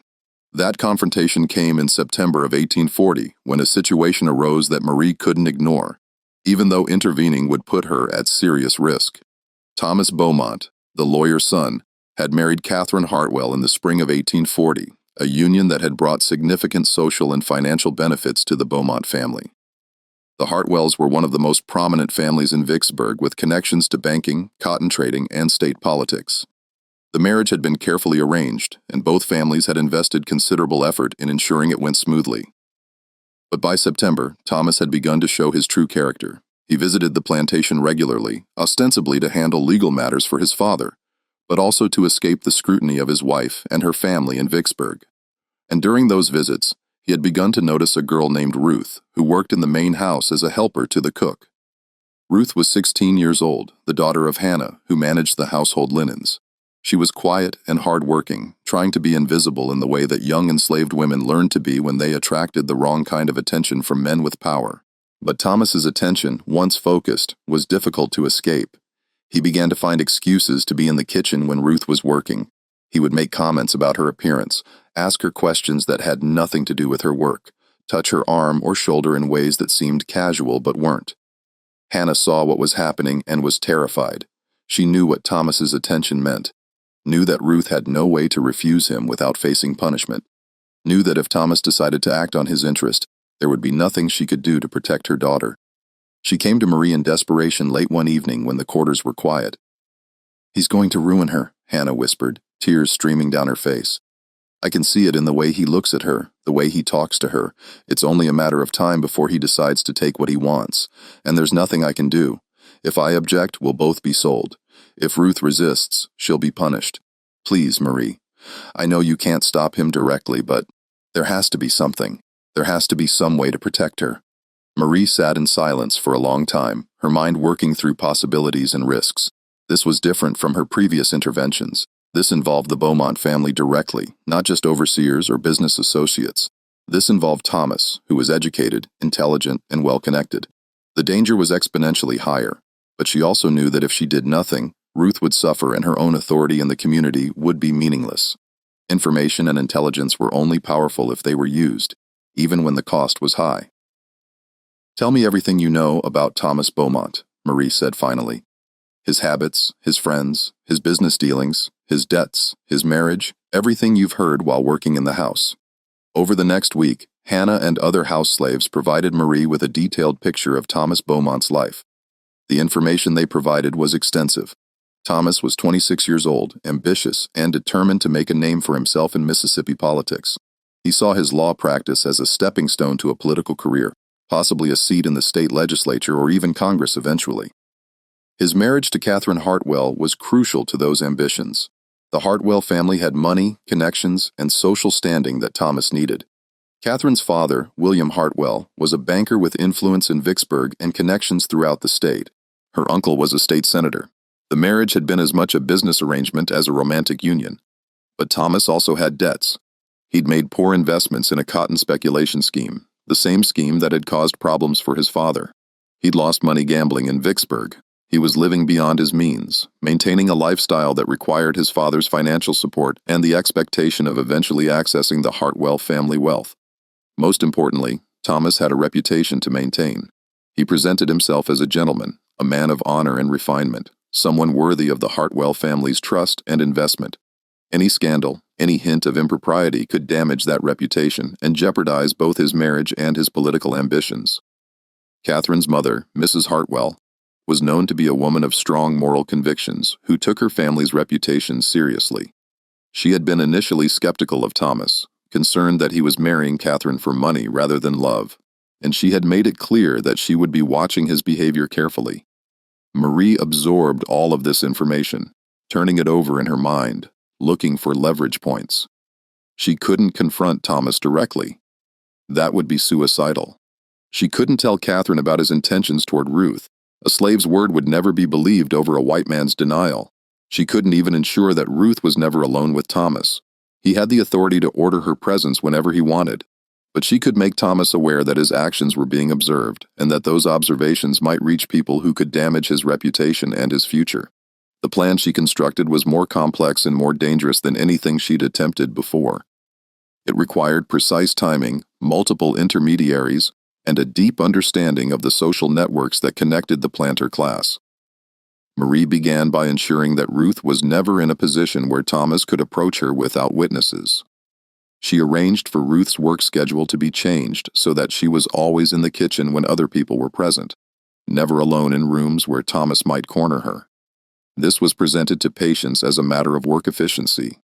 That confrontation came in September of 1840, when a situation arose that Marie couldn't ignore, even though intervening would put her at serious risk. Thomas Beaumont, the lawyer's son, had married Catherine Hartwell in the spring of 1840, a union that had brought significant social and financial benefits to the Beaumont family. The Hartwells were one of the most prominent families in Vicksburg, with connections to banking, cotton trading, and state politics. The marriage had been carefully arranged, and both families had invested considerable effort in ensuring it went smoothly. But by September, Thomas had begun to show his true character. He visited the plantation regularly, ostensibly to handle legal matters for his father, but also to escape the scrutiny of his wife and her family in Vicksburg. And during those visits, he had begun to notice a girl named Ruth, who worked in the main house as a helper to the cook. Ruth was 16 years old, the daughter of Hannah, who managed the household linens. She was quiet and hard-working, trying to be invisible in the way that young enslaved women learned to be when they attracted the wrong kind of attention from men with power. But Thomas's attention, once focused, was difficult to escape. He began to find excuses to be in the kitchen when Ruth was working. He would make comments about her appearance, ask her questions that had nothing to do with her work, touch her arm or shoulder in ways that seemed casual but weren't. Hannah saw what was happening and was terrified. She knew what Thomas's attention meant, knew that Ruth had no way to refuse him without facing punishment, knew that if Thomas decided to act on his interest, there would be nothing she could do to protect her daughter. She came to Marie in desperation late one evening when the quarters were quiet. "He's going to ruin her," Hannah whispered, tears streaming down her face. "I can see it in the way he looks at her, the way he talks to her. It's only a matter of time before he decides to take what he wants, and there's nothing I can do. If I object, we'll both be sold. If Ruth resists, she'll be punished. Please, Marie. I know you can't stop him directly, but there has to be something. There has to be some way to protect her." Marie sat in silence for a long time, her mind working through possibilities and risks. This was different from her previous interventions. This involved the Beaumont family directly, not just overseers or business associates. This involved Thomas, who was educated, intelligent, and well-connected. The danger was exponentially higher, but she also knew that if she did nothing, Ruth would suffer and her own authority in the community would be meaningless. Information and intelligence were only powerful if they were used, even when the cost was high. "Tell me everything you know about Thomas Beaumont," Marie said finally. "His habits, his friends, his business dealings, his debts, his marriage, everything you've heard while working in the house." Over the next week, Hannah and other house slaves provided Marie with a detailed picture of Thomas Beaumont's life. The information they provided was extensive. Thomas was 26 years old, ambitious, and determined to make a name for himself in Mississippi politics. He saw his law practice as a stepping stone to a political career, possibly a seat in the state legislature or even Congress eventually. His marriage to Catherine Hartwell was crucial to those ambitions. The Hartwell family had money, connections, and social standing that Thomas needed. Catherine's father, William Hartwell, was a banker with influence in Vicksburg and connections throughout the state. Her uncle was a state senator. The marriage had been as much a business arrangement as a romantic union. But Thomas also had debts. He'd made poor investments in a cotton speculation scheme, the same scheme that had caused problems for his father. He'd lost money gambling in Vicksburg. He was living beyond his means, maintaining a lifestyle that required his father's financial support and the expectation of eventually accessing the Hartwell family wealth. Most importantly, Thomas had a reputation to maintain. He presented himself as a gentleman, a man of honor and refinement, someone worthy of the Hartwell family's trust and investment. Any scandal, any hint of impropriety could damage that reputation and jeopardize both his marriage and his political ambitions. Catherine's mother, Mrs. Hartwell, was known to be a woman of strong moral convictions who took her family's reputation seriously. She had been initially skeptical of Thomas, concerned that he was marrying Catherine for money rather than love, and she had made it clear that she would be watching his behavior carefully. Marie absorbed all of this information, turning it over in her mind, looking for leverage points. She couldn't confront Thomas directly. That would be suicidal. She couldn't tell Catherine about his intentions toward Ruth. A slave's word would never be believed over a white man's denial. She couldn't even ensure that Ruth was never alone with Thomas. He had the authority to order her presence whenever he wanted, but she could make Thomas aware that his actions were being observed and that those observations might reach people who could damage his reputation and his future. The plan she constructed was more complex and more dangerous than anything she'd attempted before. It required precise timing, multiple intermediaries, and a deep understanding of the social networks that connected the planter class. Marie began by ensuring that Ruth was never in a position where Thomas could approach her without witnesses. She arranged for Ruth's work schedule to be changed so that she was always in the kitchen when other people were present, never alone in rooms where Thomas might corner her. This was presented to patients as a matter of work efficiency.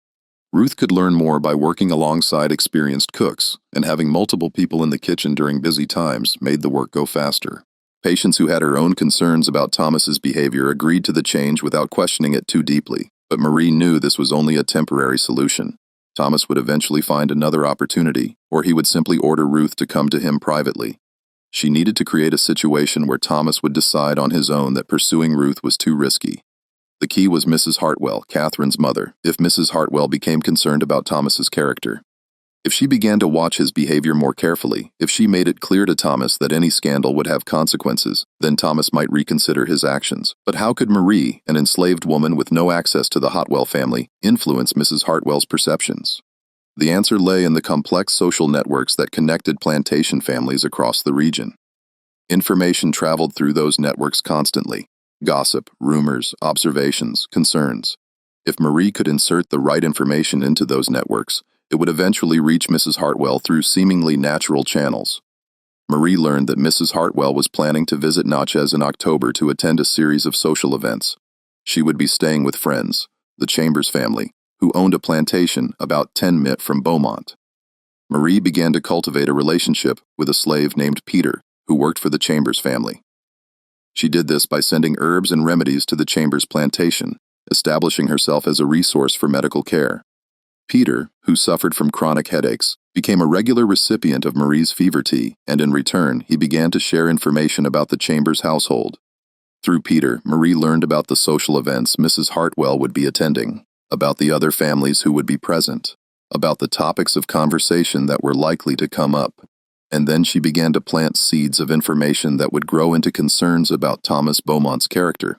Ruth could learn more by working alongside experienced cooks, and having multiple people in the kitchen during busy times made the work go faster. Patients who had her own concerns about Thomas's behavior agreed to the change without questioning it too deeply, but Marie knew this was only a temporary solution. Thomas would eventually find another opportunity, or he would simply order Ruth to come to him privately. She needed to create a situation where Thomas would decide on his own that pursuing Ruth was too risky. The key was Mrs. Hartwell, Catherine's mother, if Mrs. Hartwell became concerned about Thomas's character. If she began to watch his behavior more carefully, if she made it clear to Thomas that any scandal would have consequences, then Thomas might reconsider his actions. But how could Marie, an enslaved woman with no access to the Hartwell family, influence Mrs. Hartwell's perceptions? The answer lay in the complex social networks that connected plantation families across the region. Information traveled through those networks constantly. Gossip, rumors, observations, concerns. If Marie could insert the right information into those networks, it would eventually reach Mrs. Hartwell through seemingly natural channels. Marie learned that Mrs. Hartwell was planning to visit Natchez in October to attend a series of social events. She would be staying with friends, the Chambers family, who owned a plantation about 10 miles from Beaumont. Marie began to cultivate a relationship with a slave named Peter, who worked for the Chambers family. She did this by sending herbs and remedies to the Chambers plantation, establishing herself as a resource for medical care. Peter, who suffered from chronic headaches, became a regular recipient of Marie's fever tea, and in return, he began to share information about the Chambers household. Through Peter, Marie learned about the social events Mrs. Hartwell would be attending, about the other families who would be present, about the topics of conversation that were likely to come up. And then she began to plant seeds of information that would grow into concerns about Thomas Beaumont's character.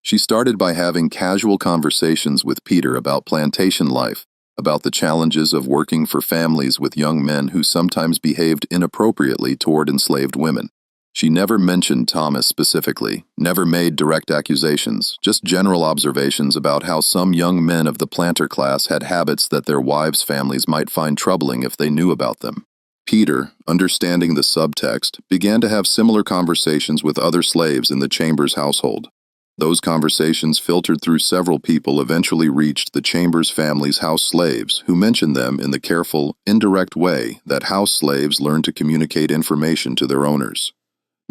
She started by having casual conversations with Peter about plantation life, about the challenges of working for families with young men who sometimes behaved inappropriately toward enslaved women. She never mentioned Thomas specifically, never made direct accusations, just general observations about how some young men of the planter class had habits that their wives' families might find troubling if they knew about them. Peter, understanding the subtext, began to have similar conversations with other slaves in the Chambers household. Those conversations, filtered through several people, eventually reached the Chambers family's house slaves, who mentioned them in the careful, indirect way that house slaves learn to communicate information to their owners.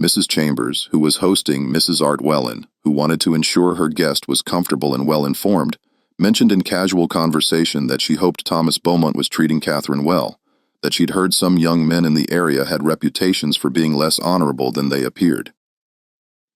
Mrs. Chambers, who was hosting Mrs. Artwellen, who wanted to ensure her guest was comfortable and well-informed, mentioned in casual conversation that she hoped Thomas Beaumont was treating Catherine well, that she'd heard some young men in the area had reputations for being less honorable than they appeared.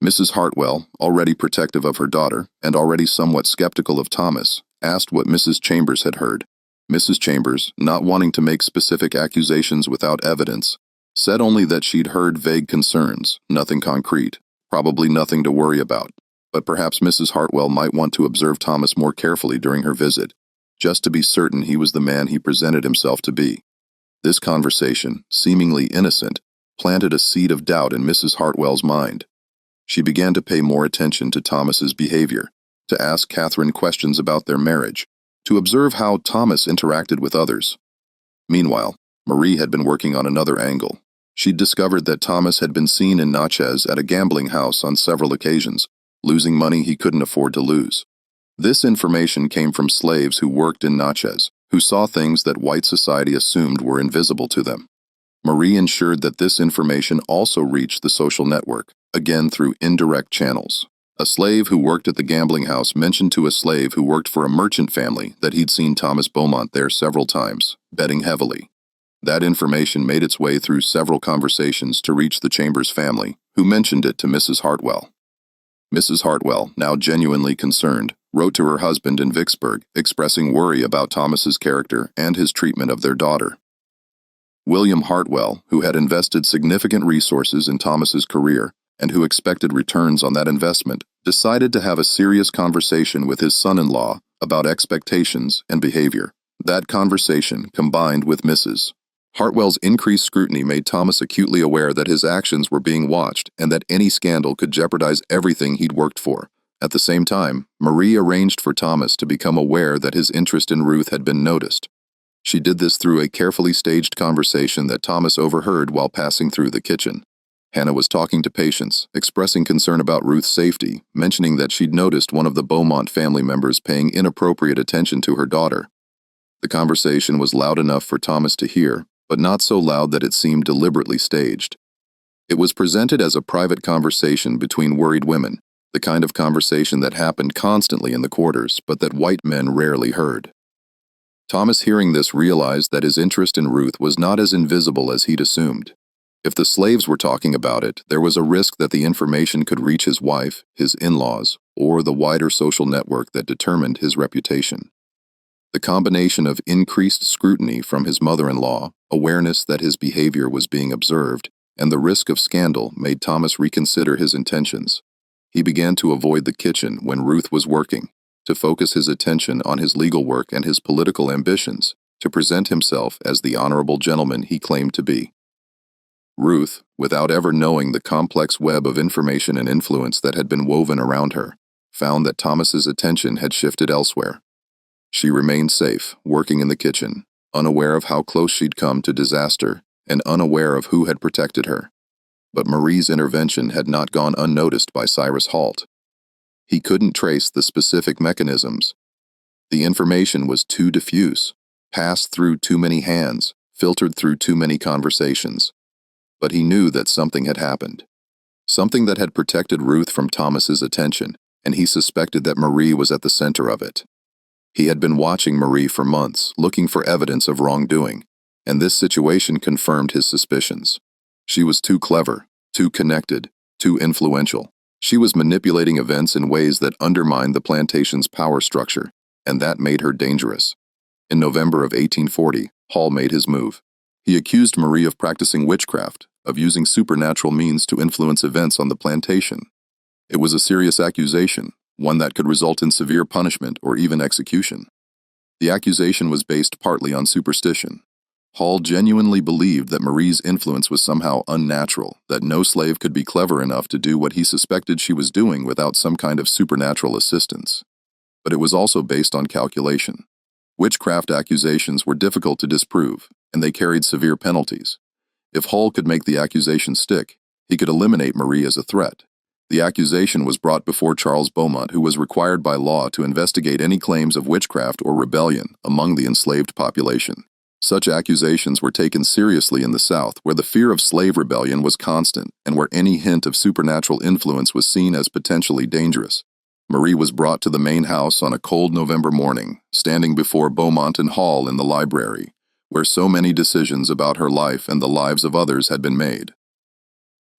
Mrs. Hartwell, already protective of her daughter and already somewhat skeptical of Thomas, asked what Mrs. Chambers had heard. Mrs. Chambers, not wanting to make specific accusations without evidence, said only that she'd heard vague concerns, nothing concrete, probably nothing to worry about. But perhaps Mrs. Hartwell might want to observe Thomas more carefully during her visit, just to be certain he was the man he presented himself to be. This conversation, seemingly innocent, planted a seed of doubt in Mrs. Hartwell's mind. She began to pay more attention to Thomas's behavior, to ask Catherine questions about their marriage, to observe how Thomas interacted with others. Meanwhile, Marie had been working on another angle. She'd discovered that Thomas had been seen in Natchez at a gambling house on several occasions, losing money he couldn't afford to lose. This information came from slaves who worked in Natchez, who saw things that white society assumed were invisible to them. Marie ensured that this information also reached the social network, again through indirect channels. A slave who worked at the gambling house mentioned to a slave who worked for a merchant family that he'd seen Thomas Beaumont there several times, betting heavily. That information made its way through several conversations to reach the Chambers family, who mentioned it to Mrs. Hartwell. Mrs. Hartwell, now genuinely concerned, wrote to her husband in Vicksburg, expressing worry about Thomas's character and his treatment of their daughter. William Hartwell, who had invested significant resources in Thomas's career and who expected returns on that investment, decided to have a serious conversation with his son-in-law about expectations and behavior. That conversation, combined with Mrs. Hartwell's increased scrutiny, made Thomas acutely aware that his actions were being watched and that any scandal could jeopardize everything he'd worked for. At the same time, Marie arranged for Thomas to become aware that his interest in Ruth had been noticed. She did this through a carefully staged conversation that Thomas overheard while passing through the kitchen. Hannah was talking to Patience, expressing concern about Ruth's safety, mentioning that she'd noticed one of the Beaumont family members paying inappropriate attention to her daughter. The conversation was loud enough for Thomas to hear, but not so loud that it seemed deliberately staged. It was presented as a private conversation between worried women, the kind of conversation that happened constantly in the quarters, but that white men rarely heard. Thomas, hearing this, realized that his interest in Ruth was not as invisible as he'd assumed. If the slaves were talking about it, there was a risk that the information could reach his wife, his in-laws, or the wider social network that determined his reputation. The combination of increased scrutiny from his mother-in-law, awareness that his behavior was being observed, and the risk of scandal made Thomas reconsider his intentions. He began to avoid the kitchen when Ruth was working, to focus his attention on his legal work and his political ambitions, to present himself as the honorable gentleman he claimed to be. Ruth, without ever knowing the complex web of information and influence that had been woven around her, found that Thomas's attention had shifted elsewhere. She remained safe, working in the kitchen, unaware of how close she'd come to disaster and unaware of who had protected her. But Marie's intervention had not gone unnoticed by Cyrus Halt. He couldn't trace the specific mechanisms. The information was too diffuse, passed through too many hands, filtered through too many conversations. But he knew that something had happened. Something that had protected Ruth from Thomas's attention, and he suspected that Marie was at the center of it. He had been watching Marie for months, looking for evidence of wrongdoing, and this situation confirmed his suspicions. She was too clever, too connected, too influential. She was manipulating events in ways that undermined the plantation's power structure, and that made her dangerous. In November of 1840, Hall made his move. He accused Marie of practicing witchcraft, of using supernatural means to influence events on the plantation. It was a serious accusation, one that could result in severe punishment or even execution. The accusation was based partly on superstition. Hall genuinely believed that Marie's influence was somehow unnatural, that no slave could be clever enough to do what he suspected she was doing without some kind of supernatural assistance. But it was also based on calculation. Witchcraft accusations were difficult to disprove, and they carried severe penalties. If Hall could make the accusation stick, he could eliminate Marie as a threat. The accusation was brought before Charles Beaumont, who was required by law to investigate any claims of witchcraft or rebellion among the enslaved population. Such accusations were taken seriously in the South, where the fear of slave rebellion was constant and where any hint of supernatural influence was seen as potentially dangerous. Marie was brought to the main house on a cold November morning, standing before Beaumont and Hall in the library, where so many decisions about her life and the lives of others had been made.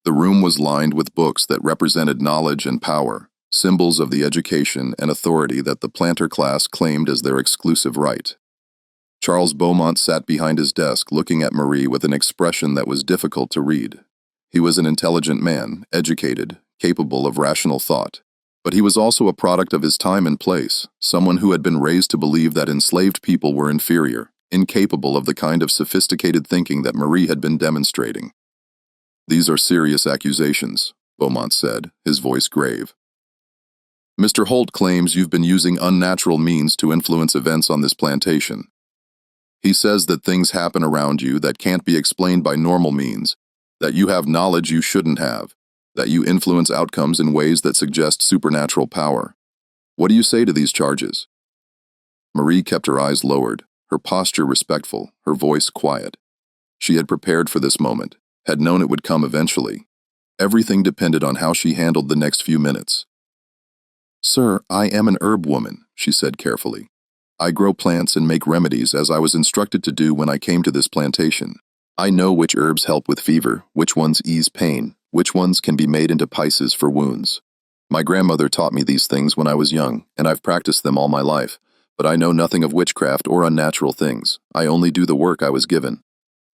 The room was lined with books that represented knowledge and power, symbols of the education and authority that the planter class claimed as their exclusive right. Charles Beaumont sat behind his desk looking at Marie with an expression that was difficult to read. He was an intelligent man, educated, capable of rational thought. But he was also a product of his time and place, someone who had been raised to believe that enslaved people were inferior, incapable of the kind of sophisticated thinking that Marie had been demonstrating. "These are serious accusations," Beaumont said, his voice grave. "Mr. Holt claims you've been using unnatural means to influence events on this plantation. He says that things happen around you that can't be explained by normal means, that you have knowledge you shouldn't have, that you influence outcomes in ways that suggest supernatural power. What do you say to these charges?" Marie kept her eyes lowered, her posture respectful, her voice quiet. She had prepared for this moment, had known it would come eventually. Everything depended on how she handled the next few minutes. "Sir, I am an herb woman," she said carefully. "I grow plants and make remedies as I was instructed to do when I came to this plantation. I know which herbs help with fever, which ones ease pain, which ones can be made into pices for wounds. My grandmother taught me these things when I was young, and I've practiced them all my life, but I know nothing of witchcraft or unnatural things. I only do the work I was given.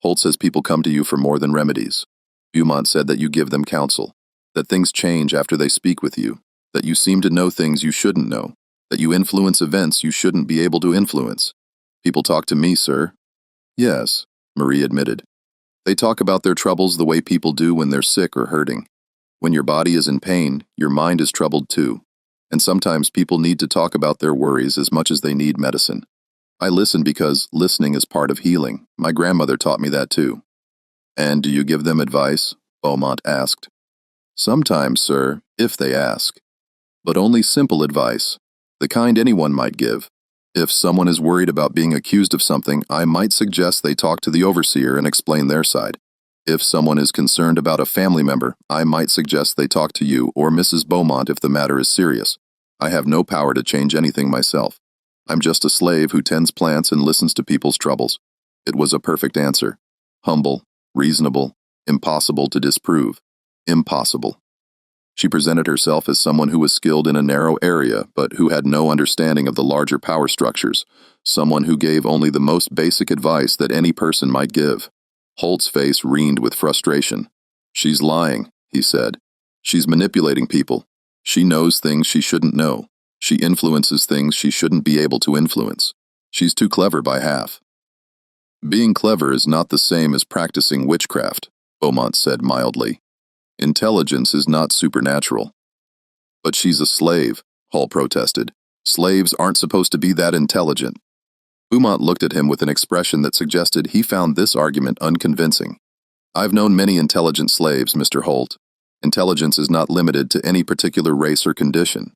Holt says people come to you for more than remedies. Beaumont said that you give them counsel, that things change after they speak with you, that you seem to know things you shouldn't know, that you influence events you shouldn't be able to influence. People talk to me, sir." "Yes," Marie admitted. "They talk about their troubles the way people do when they're sick or hurting. When your body is in pain, your mind is troubled too. And sometimes people need to talk about their worries as much as they need medicine. I listen because listening is part of healing. My grandmother taught me that too." "And do you give them advice?" Beaumont asked. "Sometimes, sir, if they ask. But only simple advice, the kind anyone might give. If someone is worried about being accused of something, I might suggest they talk to the overseer and explain their side. If someone is concerned about a family member, I might suggest they talk to you or Mrs. Beaumont if the matter is serious. I have no power to change anything myself. I'm just a slave who tends plants and listens to people's troubles." It was a perfect answer. Humble, reasonable, impossible to disprove. Impossible. She presented herself as someone who was skilled in a narrow area, but who had no understanding of the larger power structures, someone who gave only the most basic advice that any person might give. Holt's face reamed with frustration. "She's lying," he said. "She's manipulating people. She knows things she shouldn't know. She influences things she shouldn't be able to influence. She's too clever by half." "Being clever is not the same as practicing witchcraft," Beaumont said mildly. "Intelligence is not supernatural." "But she's a slave," Hall protested. "Slaves aren't supposed to be that intelligent." Beaumont looked at him with an expression that suggested he found this argument unconvincing. "I've known many intelligent slaves, Mr. Holt. Intelligence is not limited to any particular race or condition.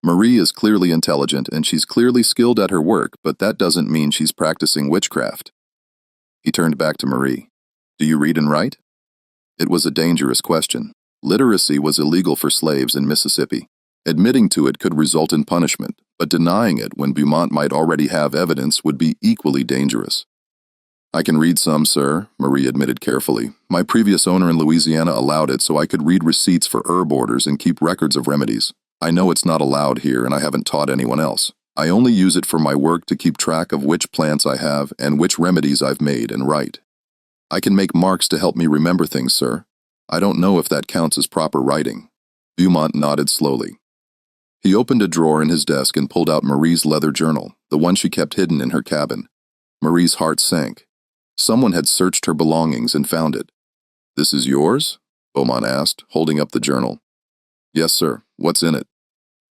Marie is clearly intelligent and she's clearly skilled at her work, but that doesn't mean she's practicing witchcraft." He turned back to Marie. "Do you read and write?" It was a dangerous question. Literacy was illegal for slaves in Mississippi. Admitting to it could result in punishment, but denying it when Beaumont might already have evidence would be equally dangerous. "I can read some, sir," Marie admitted carefully. "My previous owner in Louisiana allowed it so I could read receipts for herb orders and keep records of remedies. I know it's not allowed here and I haven't taught anyone else. I only use it for my work to keep track of which plants I have and which remedies I've made and write. I can make marks to help me remember things, sir. I don't know if that counts as proper writing." Beaumont nodded slowly. He opened a drawer in his desk and pulled out Marie's leather journal, the one she kept hidden in her cabin. Marie's heart sank. Someone had searched her belongings and found it. "This is yours?" Beaumont asked, holding up the journal. "Yes, sir. What's in it?"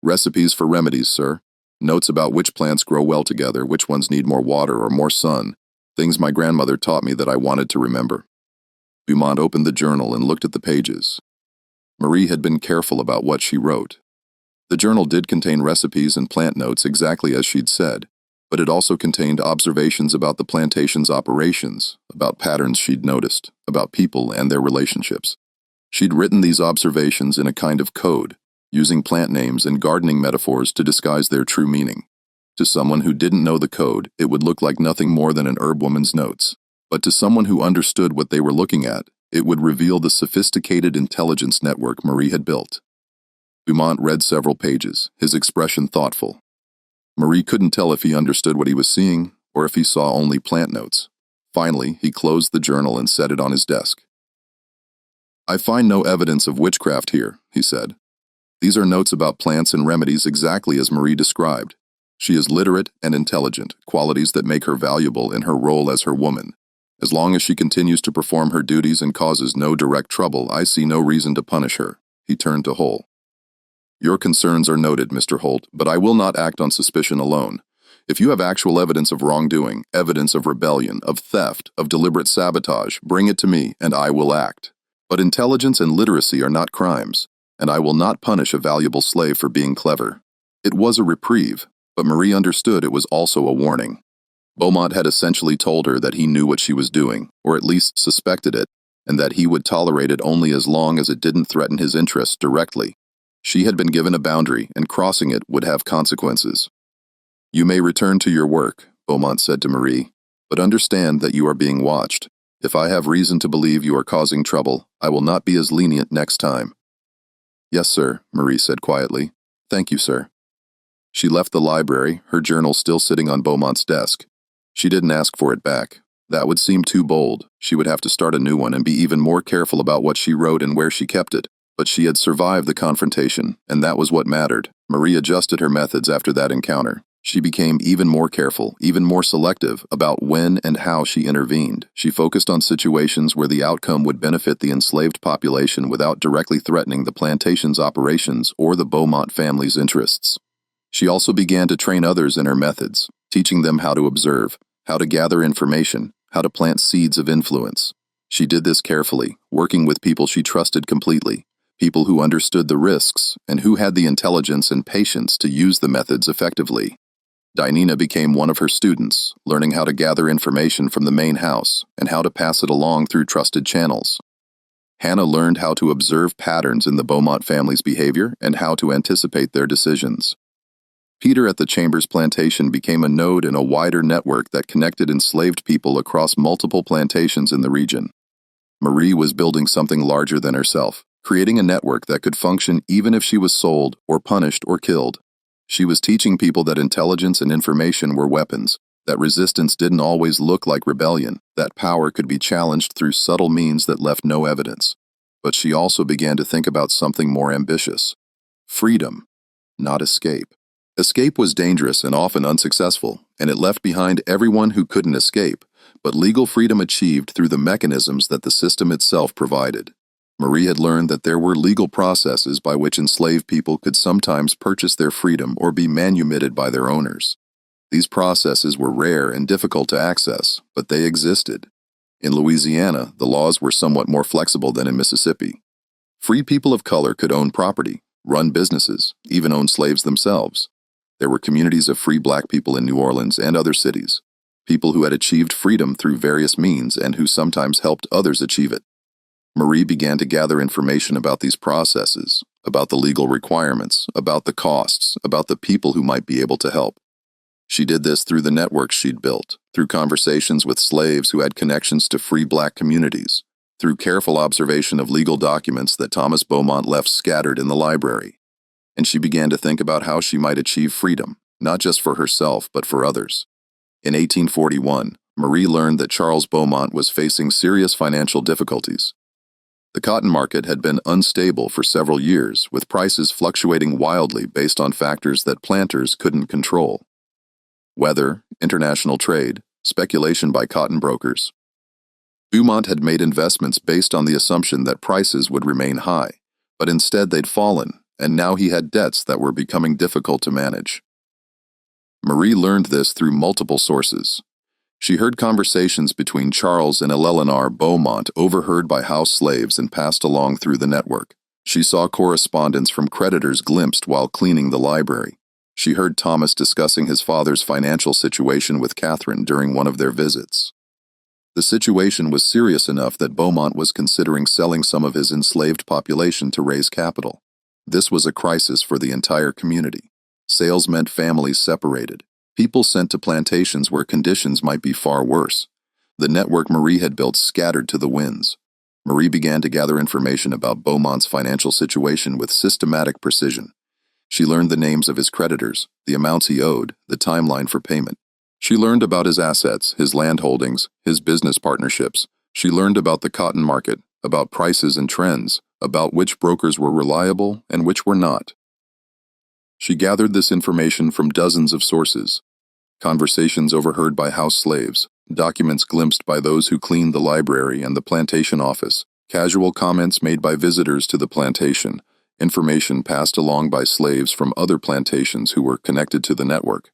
"Recipes for remedies, sir. Notes about which plants grow well together, which ones need more water or more sun. Things my grandmother taught me that I wanted to remember." Beaumont opened the journal and looked at the pages. Marie had been careful about what she wrote. The journal did contain recipes and plant notes exactly as she'd said, but it also contained observations about the plantation's operations, about patterns she'd noticed, about people and their relationships. She'd written these observations in a kind of code, using plant names and gardening metaphors to disguise their true meaning. To someone who didn't know the code, it would look like nothing more than an herbwoman's notes. But to someone who understood what they were looking at, it would reveal the sophisticated intelligence network Marie had built. Beaumont read several pages, his expression thoughtful. Marie couldn't tell if he understood what he was seeing or if he saw only plant notes. Finally, he closed the journal and set it on his desk. "I find no evidence of witchcraft here," he said. "These are notes about plants and remedies exactly as Marie described. She is literate and intelligent, qualities that make her valuable in her role as her woman. As long as she continues to perform her duties and causes no direct trouble, I see no reason to punish her." He turned to Holt. "Your concerns are noted, Mr. Holt, but I will not act on suspicion alone. If you have actual evidence of wrongdoing, evidence of rebellion, of theft, of deliberate sabotage, bring it to me, and I will act. But intelligence and literacy are not crimes, and I will not punish a valuable slave for being clever." It was a reprieve, but Marie understood it was also a warning. Beaumont had essentially told her that he knew what she was doing, or at least suspected it, and that he would tolerate it only as long as it didn't threaten his interests directly. She had been given a boundary, and crossing it would have consequences. "You may return to your work," Beaumont said to Marie, "but understand that you are being watched. If I have reason to believe you are causing trouble, I will not be as lenient next time." "Yes, sir," Marie said quietly. "Thank you, sir." She left the library, her journal still sitting on Beaumont's desk. She didn't ask for it back. That would seem too bold. She would have to start a new one and be even more careful about what she wrote and where she kept it. But she had survived the confrontation, and that was what mattered. Marie adjusted her methods after that encounter. She became even more careful, even more selective about when and how she intervened. She focused on situations where the outcome would benefit the enslaved population without directly threatening the plantation's operations or the Beaumont family's interests. She also began to train others in her methods, teaching them how to observe, how to gather information, how to plant seeds of influence. She did this carefully, working with people she trusted completely, people who understood the risks and who had the intelligence and patience to use the methods effectively. Dinina became one of her students, learning how to gather information from the main house and how to pass it along through trusted channels. Hannah learned how to observe patterns in the Beaumont family's behavior and how to anticipate their decisions. Peter at the Chambers plantation became a node in a wider network that connected enslaved people across multiple plantations in the region. Marie was building something larger than herself, creating a network that could function even if she was sold or punished or killed. She was teaching people that intelligence and information were weapons, that resistance didn't always look like rebellion, that power could be challenged through subtle means that left no evidence. But she also began to think about something more ambitious. Freedom, not escape. Escape was dangerous and often unsuccessful, and it left behind everyone who couldn't escape, but legal freedom achieved through the mechanisms that the system itself provided. Marie had learned that there were legal processes by which enslaved people could sometimes purchase their freedom or be manumitted by their owners. These processes were rare and difficult to access, but they existed. In Louisiana, the laws were somewhat more flexible than in Mississippi. Free people of color could own property, run businesses, even own slaves themselves. There were communities of free black people in New Orleans and other cities, people who had achieved freedom through various means and who sometimes helped others achieve it. Marie began to gather information about these processes, about the legal requirements, about the costs, about the people who might be able to help. She did this through the networks she'd built, through conversations with slaves who had connections to free black communities, through careful observation of legal documents that Thomas Beaumont left scattered in the library. And she began to think about how she might achieve freedom, not just for herself, but for others. In 1841, Marie learned that Charles Beaumont was facing serious financial difficulties. The cotton market had been unstable for several years, with prices fluctuating wildly based on factors that planters couldn't control. Weather, international trade, speculation by cotton brokers. Beaumont had made investments based on the assumption that prices would remain high, but instead they'd fallen, and now he had debts that were becoming difficult to manage. Marie learned this through multiple sources. She heard conversations between Charles and Eleanor Beaumont overheard by house slaves and passed along through the network. She saw correspondence from creditors glimpsed while cleaning the library. She heard Thomas discussing his father's financial situation with Catherine during one of their visits. The situation was serious enough that Beaumont was considering selling some of his enslaved population to raise capital. This was a crisis for the entire community. Sales meant families separated, people sent to plantations where conditions might be far worse. The network Marie had built scattered to the winds. Marie began to gather information about Beaumont's financial situation with systematic precision. She learned the names of his creditors, the amounts he owed, the timeline for payment. She learned about his assets, his land holdings, his business partnerships. She learned about the cotton market, about prices and trends, about which brokers were reliable and which were not. She gathered this information from dozens of sources: conversations overheard by house slaves, documents glimpsed by those who cleaned the library and the plantation office, casual comments made by visitors to the plantation, information passed along by slaves from other plantations who were connected to the network.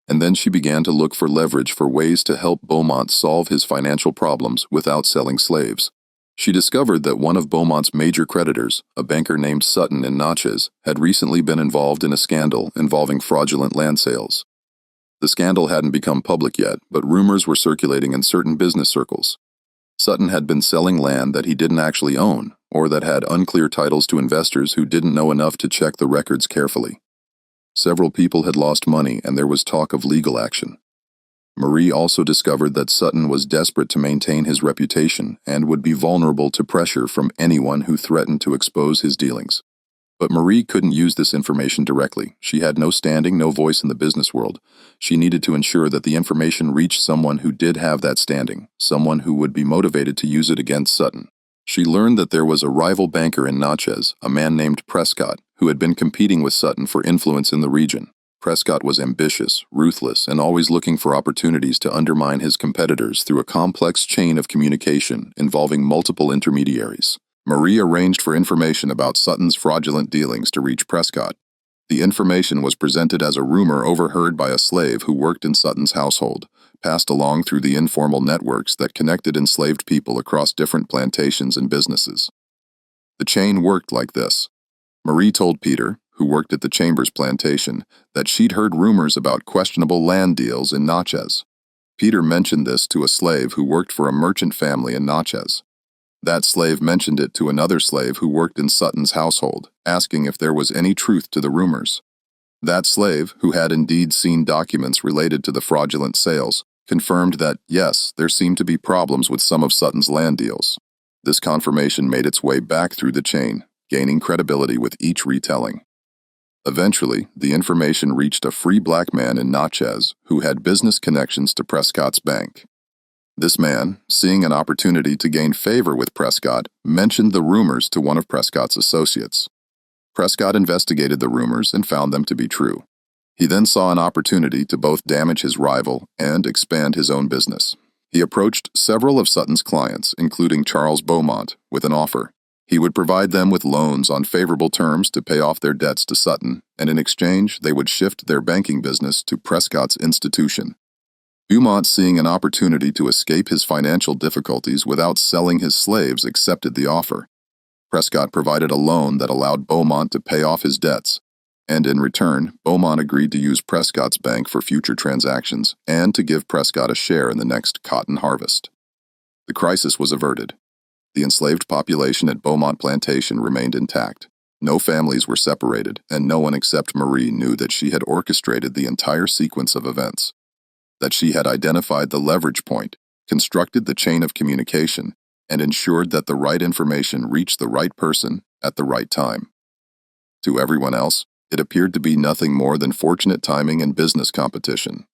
And then she began to look for leverage for ways to help Beaumont solve his financial problems without selling slaves. She discovered that one of Beaumont's major creditors, a banker named Sutton in Natchez, had recently been involved in a scandal involving fraudulent land sales. The scandal hadn't become public yet, but rumors were circulating in certain business circles. Sutton had been selling land that he didn't actually own, or that had unclear titles to investors who didn't know enough to check the records carefully. Several people had lost money, and there was talk of legal action. Marie also discovered that Sutton was desperate to maintain his reputation and would be vulnerable to pressure from anyone who threatened to expose his dealings. But Marie couldn't use this information directly. She had no standing, no voice in the business world. She needed to ensure that the information reached someone who did have that standing, someone who would be motivated to use it against Sutton. She learned that there was a rival banker in Natchez, a man named Prescott, who had been competing with Sutton for influence in the region. Prescott was ambitious, ruthless, and always looking for opportunities to undermine his competitors through a complex chain of communication involving multiple intermediaries. Marie arranged for information about Sutton's fraudulent dealings to reach Prescott. The information was presented as a rumor overheard by a slave who worked in Sutton's household, passed along through the informal networks that connected enslaved people across different plantations and businesses. The chain worked like this. Marie told Peter, who worked at the Chambers plantation, that she'd heard rumors about questionable land deals in Natchez. Peter mentioned this to a slave who worked for a merchant family in Natchez. That slave mentioned it to another slave who worked in Sutton's household, asking if there was any truth to the rumors. That slave, who had indeed seen documents related to the fraudulent sales, confirmed that, yes, there seemed to be problems with some of Sutton's land deals. This confirmation made its way back through the chain, gaining credibility with each retelling. Eventually, the information reached a free black man in Natchez who had business connections to Prescott's bank. This man, seeing an opportunity to gain favor with Prescott, mentioned the rumors to one of Prescott's associates. Prescott investigated the rumors and found them to be true. He then saw an opportunity to both damage his rival and expand his own business. He approached several of Sutton's clients, including Charles Beaumont, with an offer. He would provide them with loans on favorable terms to pay off their debts to Sutton, and in exchange they would shift their banking business to Prescott's institution. Beaumont, seeing an opportunity to escape his financial difficulties without selling his slaves, accepted the offer. Prescott provided a loan that allowed Beaumont to pay off his debts, and in return, Beaumont agreed to use Prescott's bank for future transactions and to give Prescott a share in the next cotton harvest. The crisis was averted. The enslaved population at Beaumont Plantation remained intact. No families were separated, and no one except Marie knew that she had orchestrated the entire sequence of events, that she had identified the leverage point, constructed the chain of communication, and ensured that the right information reached the right person at the right time. To everyone else, it appeared to be nothing more than fortunate timing and business competition.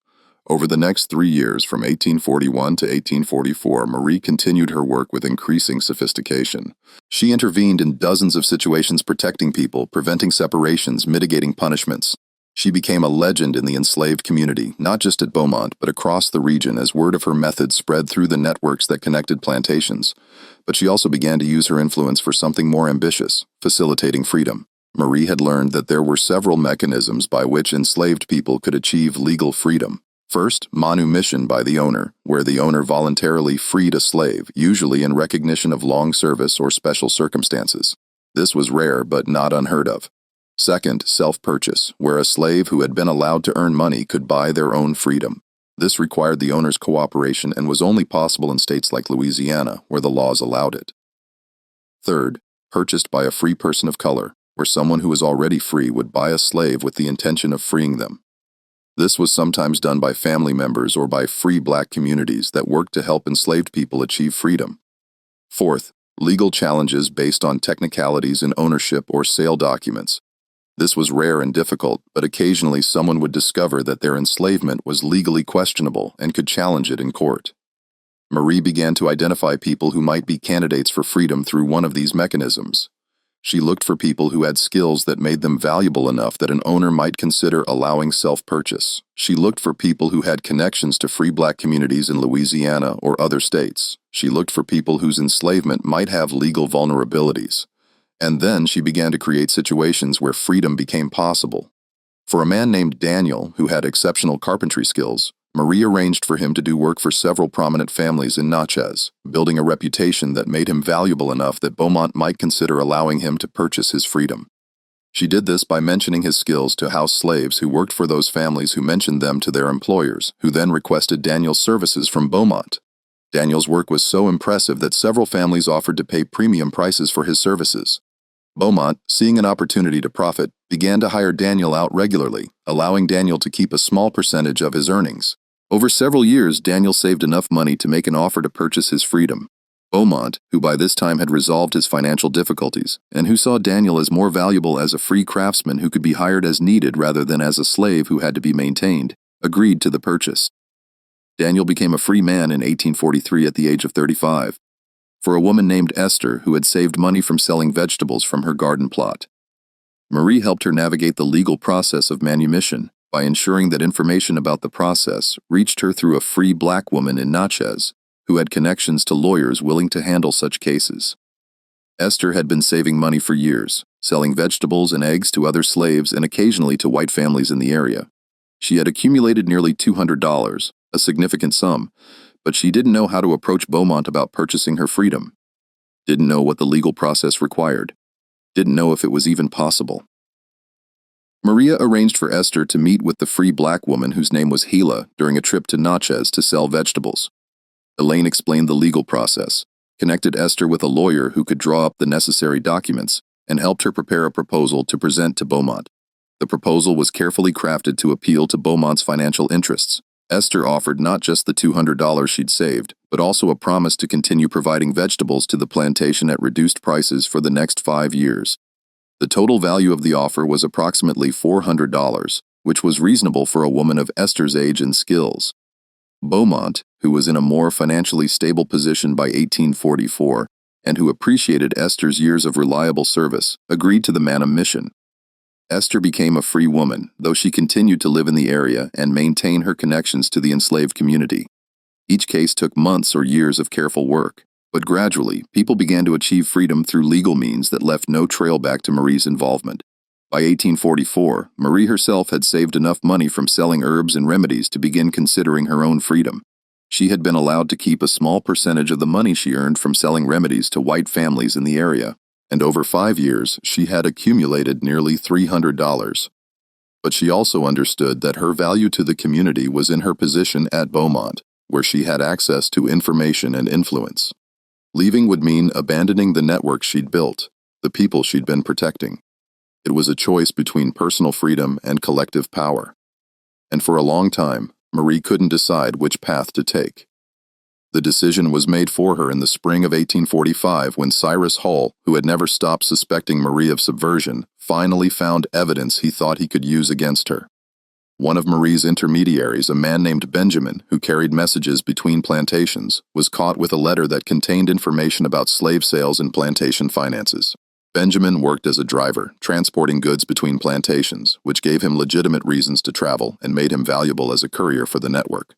Over the next 3 years, from 1841 to 1844, Marie continued her work with increasing sophistication. She intervened in dozens of situations, protecting people, preventing separations, mitigating punishments. She became a legend in the enslaved community, not just at Beaumont, but across the region as word of her methods spread through the networks that connected plantations. But she also began to use her influence for something more ambitious: facilitating freedom. Marie had learned that there were several mechanisms by which enslaved people could achieve legal freedom. First, manumission by the owner, where the owner voluntarily freed a slave, usually in recognition of long service or special circumstances. This was rare but not unheard of. Second, self-purchase, where a slave who had been allowed to earn money could buy their own freedom. This required the owner's cooperation and was only possible in states like Louisiana, where the laws allowed it. Third, purchased by a free person of color, where someone who was already free would buy a slave with the intention of freeing them. This was sometimes done by family members or by free black communities that worked to help enslaved people achieve freedom. Fourth, legal challenges based on technicalities in ownership or sale documents. This was rare and difficult, but occasionally someone would discover that their enslavement was legally questionable and could challenge it in court. Marie began to identify people who might be candidates for freedom through one of these mechanisms. She looked for people who had skills that made them valuable enough that an owner might consider allowing self-purchase. She looked for people who had connections to free black communities in Louisiana or other states. She looked for people whose enslavement might have legal vulnerabilities. And then she began to create situations where freedom became possible. For a man named Daniel, who had exceptional carpentry skills, Marie arranged for him to do work for several prominent families in Natchez, building a reputation that made him valuable enough that Beaumont might consider allowing him to purchase his freedom. She did this by mentioning his skills to house slaves who worked for those families who mentioned them to their employers, who then requested Daniel's services from Beaumont. Daniel's work was so impressive that several families offered to pay premium prices for his services. Beaumont, seeing an opportunity to profit, began to hire Daniel out regularly, allowing Daniel to keep a small percentage of his earnings. Over several years, Daniel saved enough money to make an offer to purchase his freedom. Beaumont, who by this time had resolved his financial difficulties, and who saw Daniel as more valuable as a free craftsman who could be hired as needed rather than as a slave who had to be maintained, agreed to the purchase. Daniel became a free man in 1843 at the age of 35. For a woman named Esther who had saved money from selling vegetables from her garden plot. Marie helped her navigate the legal process of manumission by ensuring that information about the process reached her through a free black woman in Natchez who had connections to lawyers willing to handle such cases. Esther had been saving money for years, selling vegetables and eggs to other slaves and occasionally to white families in the area. She had accumulated nearly $200, a significant sum, but she didn't know how to approach Beaumont about purchasing her freedom. Didn't know what the legal process required. Didn't know if it was even possible. Maria arranged for Esther to meet with the free black woman whose name was Gila during a trip to Natchez to sell vegetables. Elaine explained the legal process, connected Esther with a lawyer who could draw up the necessary documents, and helped her prepare a proposal to present to Beaumont. The proposal was carefully crafted to appeal to Beaumont's financial interests. Esther offered not just the $200 she'd saved, but also a promise to continue providing vegetables to the plantation at reduced prices for the next 5 years. The total value of the offer was approximately $400, which was reasonable for a woman of Esther's age and skills. Beaumont, who was in a more financially stable position by 1844, and who appreciated Esther's years of reliable service, agreed to the manumission. Esther became a free woman, though she continued to live in the area and maintain her connections to the enslaved community. Each case took months or years of careful work, but gradually, people began to achieve freedom through legal means that left no trail back to Marie's involvement. By 1844, Marie herself had saved enough money from selling herbs and remedies to begin considering her own freedom. She had been allowed to keep a small percentage of the money she earned from selling remedies to white families in the area, and over 5 years, she had accumulated nearly $300. But she also understood that her value to the community was in her position at Beaumont, where she had access to information and influence. Leaving would mean abandoning the network she'd built, the people she'd been protecting. It was a choice between personal freedom and collective power. And for a long time, Marie couldn't decide which path to take. The decision was made for her in the spring of 1845 when Cyrus Hull, who had never stopped suspecting Marie of subversion, finally found evidence he thought he could use against her. One of Marie's intermediaries, a man named Benjamin, who carried messages between plantations, was caught with a letter that contained information about slave sales and plantation finances. Benjamin worked as a driver, transporting goods between plantations, which gave him legitimate reasons to travel and made him valuable as a courier for the network.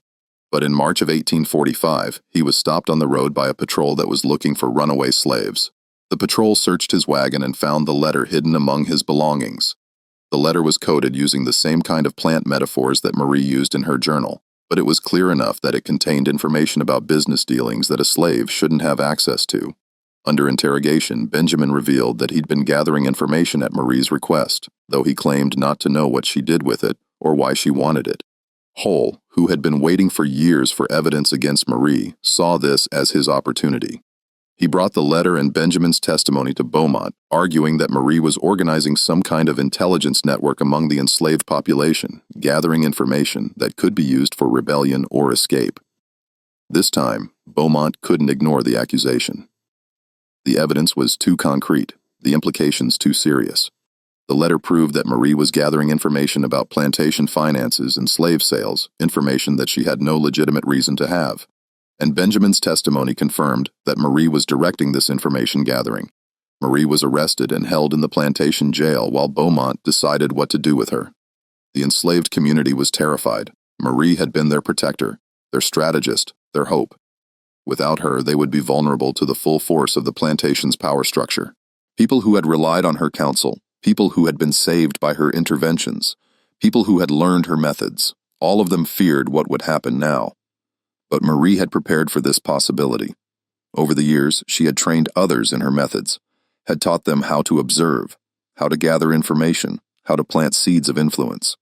But in March of 1845, he was stopped on the road by a patrol that was looking for runaway slaves. The patrol searched his wagon and found the letter hidden among his belongings. The letter was coded using the same kind of plant metaphors that Marie used in her journal, but it was clear enough that it contained information about business dealings that a slave shouldn't have access to. Under interrogation, Benjamin revealed that he'd been gathering information at Marie's request, though he claimed not to know what she did with it or why she wanted it. Hull, who had been waiting for years for evidence against Marie, saw this as his opportunity. He brought the letter and Benjamin's testimony to Beaumont, arguing that Marie was organizing some kind of intelligence network among the enslaved population, gathering information that could be used for rebellion or escape. This time, Beaumont couldn't ignore the accusation. The evidence was too concrete, the implications too serious. The letter proved that Marie was gathering information about plantation finances and slave sales, information that she had no legitimate reason to have. And Benjamin's testimony confirmed that Marie was directing this information gathering. Marie was arrested and held in the plantation jail while Beaumont decided what to do with her. The enslaved community was terrified. Marie had been their protector, their strategist, their hope. Without her, they would be vulnerable to the full force of the plantation's power structure. People who had relied on her counsel, people who had been saved by her interventions, people who had learned her methods, all of them feared what would happen now. But Marie had prepared for this possibility. Over the years, she had trained others in her methods, had taught them how to observe, how to gather information, how to plant seeds of influence.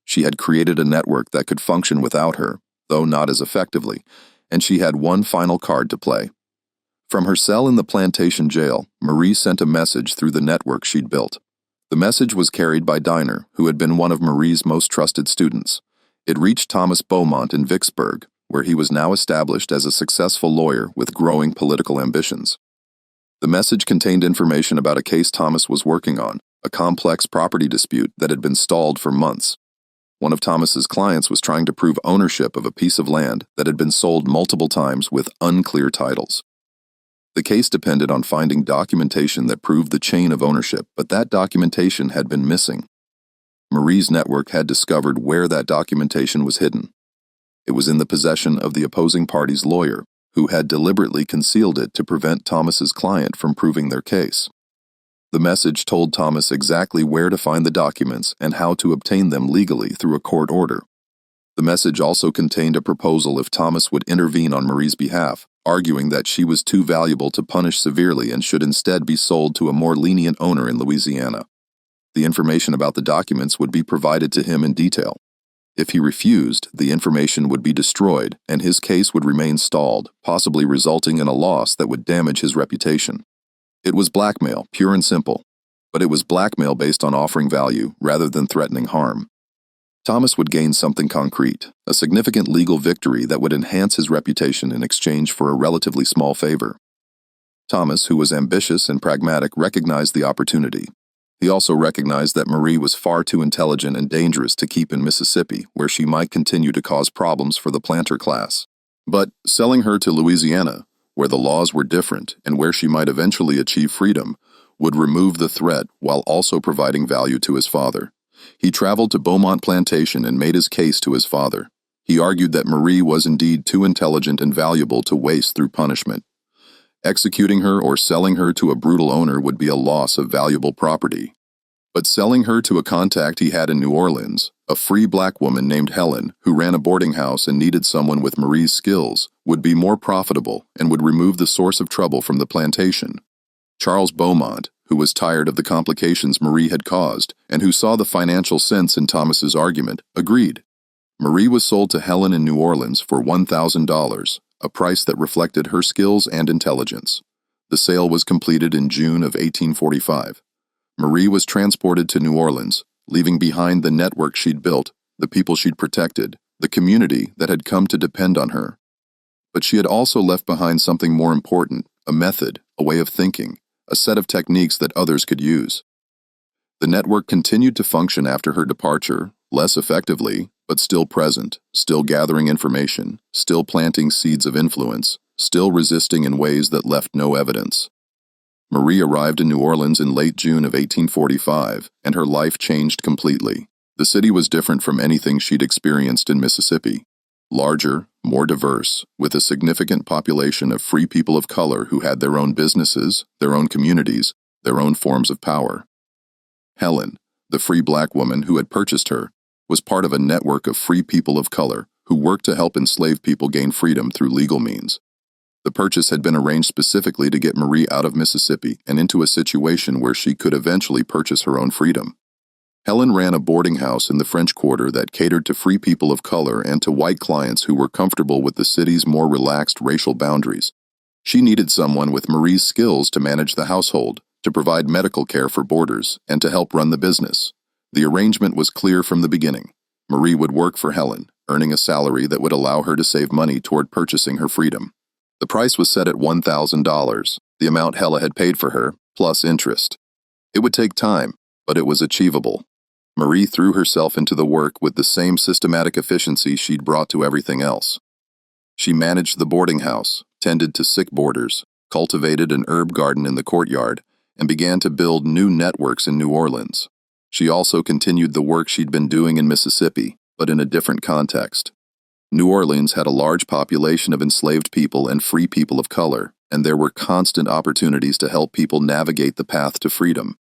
She had created a network that could function without her, though not as effectively, and she had one final card to play. From her cell in the plantation jail, Marie sent a message through the network she'd built. The message was carried by Diner, who had been one of Marie's most trusted students. It reached Thomas Beaumont in Vicksburg, where he was now established as a successful lawyer with growing political ambitions. The message contained information about a case Thomas was working on, a complex property dispute that had been stalled for months. One of Thomas's clients was trying to prove ownership of a piece of land that had been sold multiple times with unclear titles. The case depended on finding documentation that proved the chain of ownership, but that documentation had been missing. Marie's network had discovered where that documentation was hidden. It was in the possession of the opposing party's lawyer, who had deliberately concealed it to prevent Thomas's client from proving their case. The message told Thomas exactly where to find the documents and how to obtain them legally through a court order. The message also contained a proposal if Thomas would intervene on Marie's behalf, arguing that she was too valuable to punish severely and should instead be sold to a more lenient owner in Louisiana. The information about the documents would be provided to him in detail. If he refused, the information would be destroyed and his case would remain stalled, possibly resulting in a loss that would damage his reputation. It was blackmail, pure and simple, but it was blackmail based on offering value rather than threatening harm. Thomas would gain something concrete, a significant legal victory that would enhance his reputation in exchange for a relatively small favor. Thomas, who was ambitious and pragmatic, recognized the opportunity. He also recognized that Marie was far too intelligent and dangerous to keep in Mississippi, where she might continue to cause problems for the planter class. But selling her to Louisiana, where the laws were different and where she might eventually achieve freedom, would remove the threat while also providing value to his father. He traveled to Beaumont Plantation and made his case to his father. He argued that Marie was indeed too intelligent and valuable to waste through punishment. Executing her or selling her to a brutal owner would be a loss of valuable property. But selling her to a contact he had in New Orleans, a free black woman named Helen, who ran a boarding house and needed someone with Marie's skills, would be more profitable and would remove the source of trouble from the plantation. Charles Beaumont, who was tired of the complications Marie had caused and who saw the financial sense in Thomas's argument, agreed. Marie was sold to Helen in New Orleans for $1,000, a price that reflected her skills and intelligence. The sale was completed in June of 1845. Marie was transported to New Orleans, leaving behind the network she'd built, the people she'd protected, the community that had come to depend on her. But she had also left behind something more important, a method, a way of thinking, a set of techniques that others could use. The network continued to function after her departure, less effectively, but still present, still gathering information, still planting seeds of influence, still resisting in ways that left no evidence. Marie arrived in New Orleans in late June of 1845, and her life changed completely. The city was different from anything she'd experienced in Mississippi. Larger, more diverse, with a significant population of free people of color who had their own businesses, their own communities, their own forms of power. Helen, the free black woman who had purchased her, was part of a network of free people of color who worked to help enslaved people gain freedom through legal means. The purchase had been arranged specifically to get Marie out of Mississippi and into a situation where she could eventually purchase her own freedom. Helen ran a boarding house in the French Quarter that catered to free people of color and to white clients who were comfortable with the city's more relaxed racial boundaries. She needed someone with Marie's skills to manage the household, to provide medical care for boarders, and to help run the business. The arrangement was clear from the beginning. Marie would work for Helen, earning a salary that would allow her to save money toward purchasing her freedom. The price was set at $1,000, the amount Hella had paid for her, plus interest. It would take time, but it was achievable. Marie threw herself into the work with the same systematic efficiency she'd brought to everything else. She managed the boarding house, tended to sick boarders, cultivated an herb garden in the courtyard, and began to build new networks in New Orleans. She also continued the work she'd been doing in Mississippi, but in a different context. New Orleans had a large population of enslaved people and free people of color, and there were constant opportunities to help people navigate the path to freedom.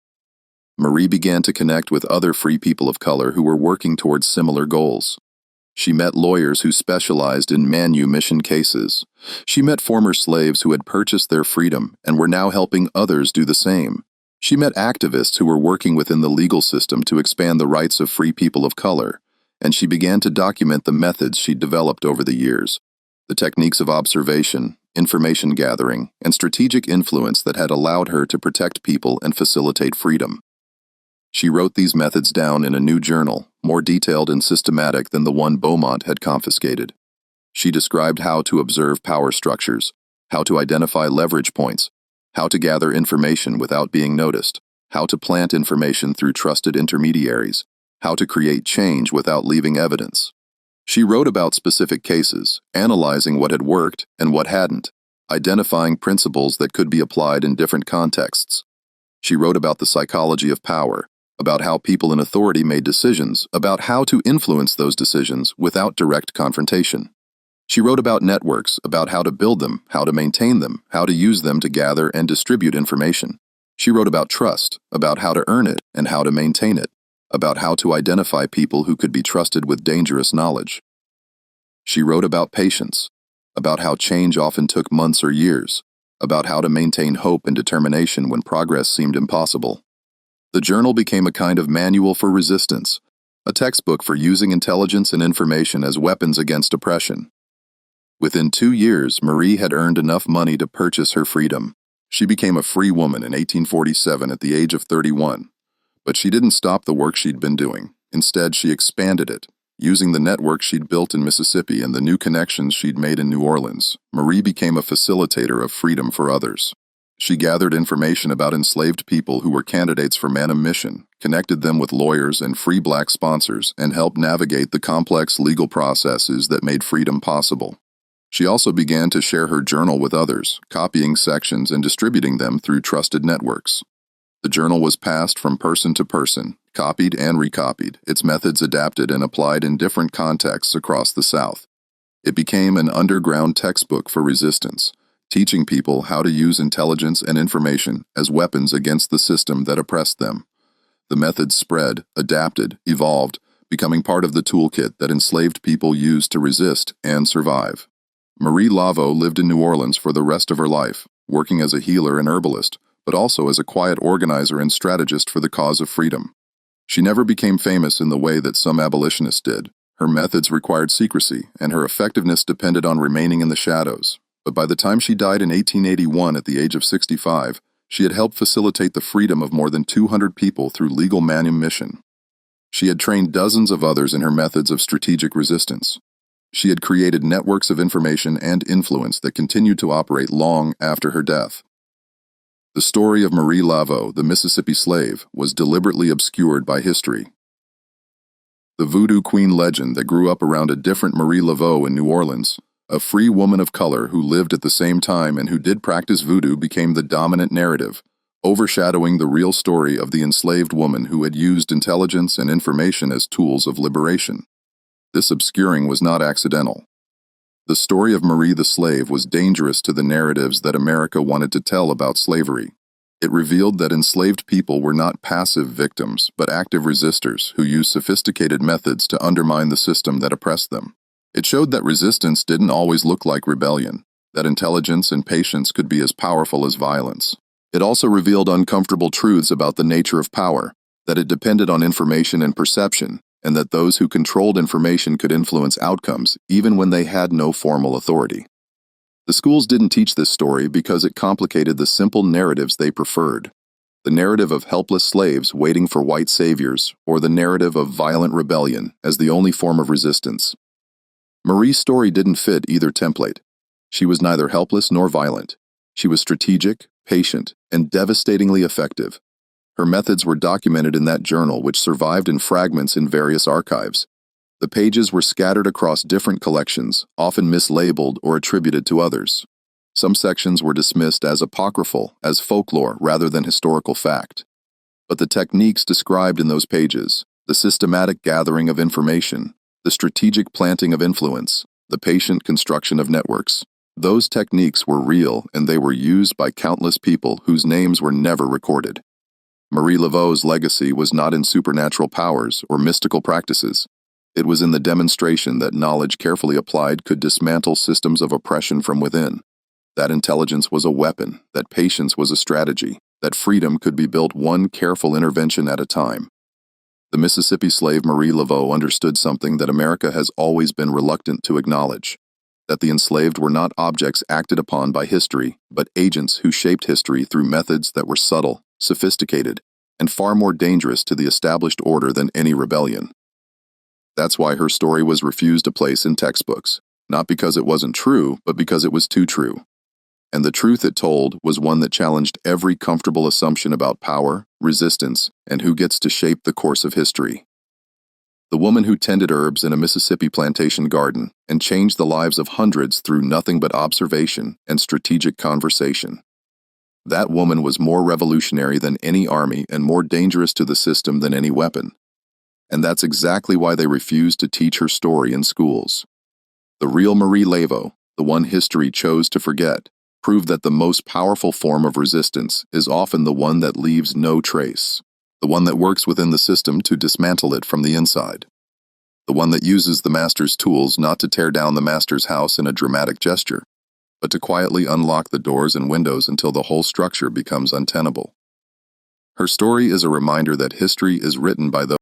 Marie began to connect with other free people of color who were working towards similar goals. She met lawyers who specialized in manumission cases. She met former slaves who had purchased their freedom and were now helping others do the same. She met activists who were working within the legal system to expand the rights of free people of color, and she began to document the methods she'd developed over the years, the techniques of observation, information gathering, and strategic influence that had allowed her to protect people and facilitate freedom. She wrote these methods down in a new journal, more detailed and systematic than the one Beaumont had confiscated. She described how to observe power structures, how to identify leverage points, how to gather information without being noticed, how to plant information through trusted intermediaries, how to create change without leaving evidence. She wrote about specific cases, analyzing what had worked and what hadn't, identifying principles that could be applied in different contexts. She wrote about the psychology of power, about how people in authority made decisions, about how to influence those decisions without direct confrontation. She wrote about networks, about how to build them, how to maintain them, how to use them to gather and distribute information. She wrote about trust, about how to earn it and how to maintain it, about how to identify people who could be trusted with dangerous knowledge. She wrote about patience, about how change often took months or years, about how to maintain hope and determination when progress seemed impossible. The journal became a kind of manual for resistance, a textbook for using intelligence and information as weapons against oppression. Within 2 years, Marie had earned enough money to purchase her freedom. She became a free woman in 1847 at the age of 31. But she didn't stop the work she'd been doing. Instead, she expanded it. Using the network she'd built in Mississippi and the new connections she'd made in New Orleans, Marie became a facilitator of freedom for others. She gathered information about enslaved people who were candidates for manumission, connected them with lawyers and free black sponsors, and helped navigate the complex legal processes that made freedom possible. She also began to share her journal with others, copying sections and distributing them through trusted networks. The journal was passed from person to person, copied and recopied, its methods adapted and applied in different contexts across the South. It became an underground textbook for resistance, teaching people how to use intelligence and information as weapons against the system that oppressed them. The methods spread, adapted, evolved, becoming part of the toolkit that enslaved people used to resist and survive. Marie Laveau lived in New Orleans for the rest of her life, working as a healer and herbalist, but also as a quiet organizer and strategist for the cause of freedom. She never became famous in the way that some abolitionists did. Her methods required secrecy, and her effectiveness depended on remaining in the shadows. But by the time she died in 1881 at the age of 65, she had helped facilitate the freedom of more than 200 people through legal manumission. She had trained dozens of others in her methods of strategic resistance. She had created networks of information and influence that continued to operate long after her death. The story of Marie Laveau, the Mississippi slave, was deliberately obscured by history. The voodoo queen legend that grew up around a different Marie Laveau in New Orleans, a free woman of color who lived at the same time and who did practice voodoo, became the dominant narrative, overshadowing the real story of the enslaved woman who had used intelligence and information as tools of liberation. This obscuring was not accidental. The story of Marie the slave was dangerous to the narratives that America wanted to tell about slavery. It revealed that enslaved people were not passive victims, but active resistors who used sophisticated methods to undermine the system that oppressed them. It showed that resistance didn't always look like rebellion. that intelligence and patience could be as powerful as violence. It also revealed uncomfortable truths about the nature of power, that it depended on information and perception, and that those who controlled information could influence outcomes even when they had no formal authority. The schools didn't teach this story because it complicated the simple narratives they preferred. The narrative of helpless slaves waiting for white saviors, or the narrative of violent rebellion as the only form of resistance. Marie's story didn't fit either template. She was neither helpless nor violent. She was strategic, patient, and devastatingly effective. Her methods were documented in that journal, which survived in fragments in various archives. The pages were scattered across different collections, often mislabeled or attributed to others. Some sections were dismissed as apocryphal, as folklore rather than historical fact. But the techniques described in those pages, the systematic gathering of information, the strategic planting of influence, the patient construction of networks, those techniques were real and they were used by countless people whose names were never recorded. Marie Laveau's legacy was not in supernatural powers or mystical practices. It was in the demonstration that knowledge carefully applied could dismantle systems of oppression from within. That intelligence was a weapon, that patience was a strategy, that freedom could be built one careful intervention at a time. The Mississippi slave Marie Laveau understood something that America has always been reluctant to acknowledge, that the enslaved were not objects acted upon by history, but agents who shaped history through methods that were subtle, sophisticated, and far more dangerous to the established order than any rebellion. That's why her story was refused a place in textbooks, not because it wasn't true, but because it was too true. And the truth it told was one that challenged every comfortable assumption about power, resistance, and who gets to shape the course of history. The woman who tended herbs in a Mississippi plantation garden and changed the lives of hundreds through nothing but observation and strategic conversation. That woman was more revolutionary than any army and more dangerous to the system than any weapon. And that's exactly why they refused to teach her story in schools. The real Marie Laveau, the one history chose to forget, proved that the most powerful form of resistance is often the one that leaves no trace, the one that works within the system to dismantle it from the inside, the one that uses the master's tools not to tear down the master's house in a dramatic gesture, but to quietly unlock the doors and windows until the whole structure becomes untenable. Her story is a reminder that history is written by those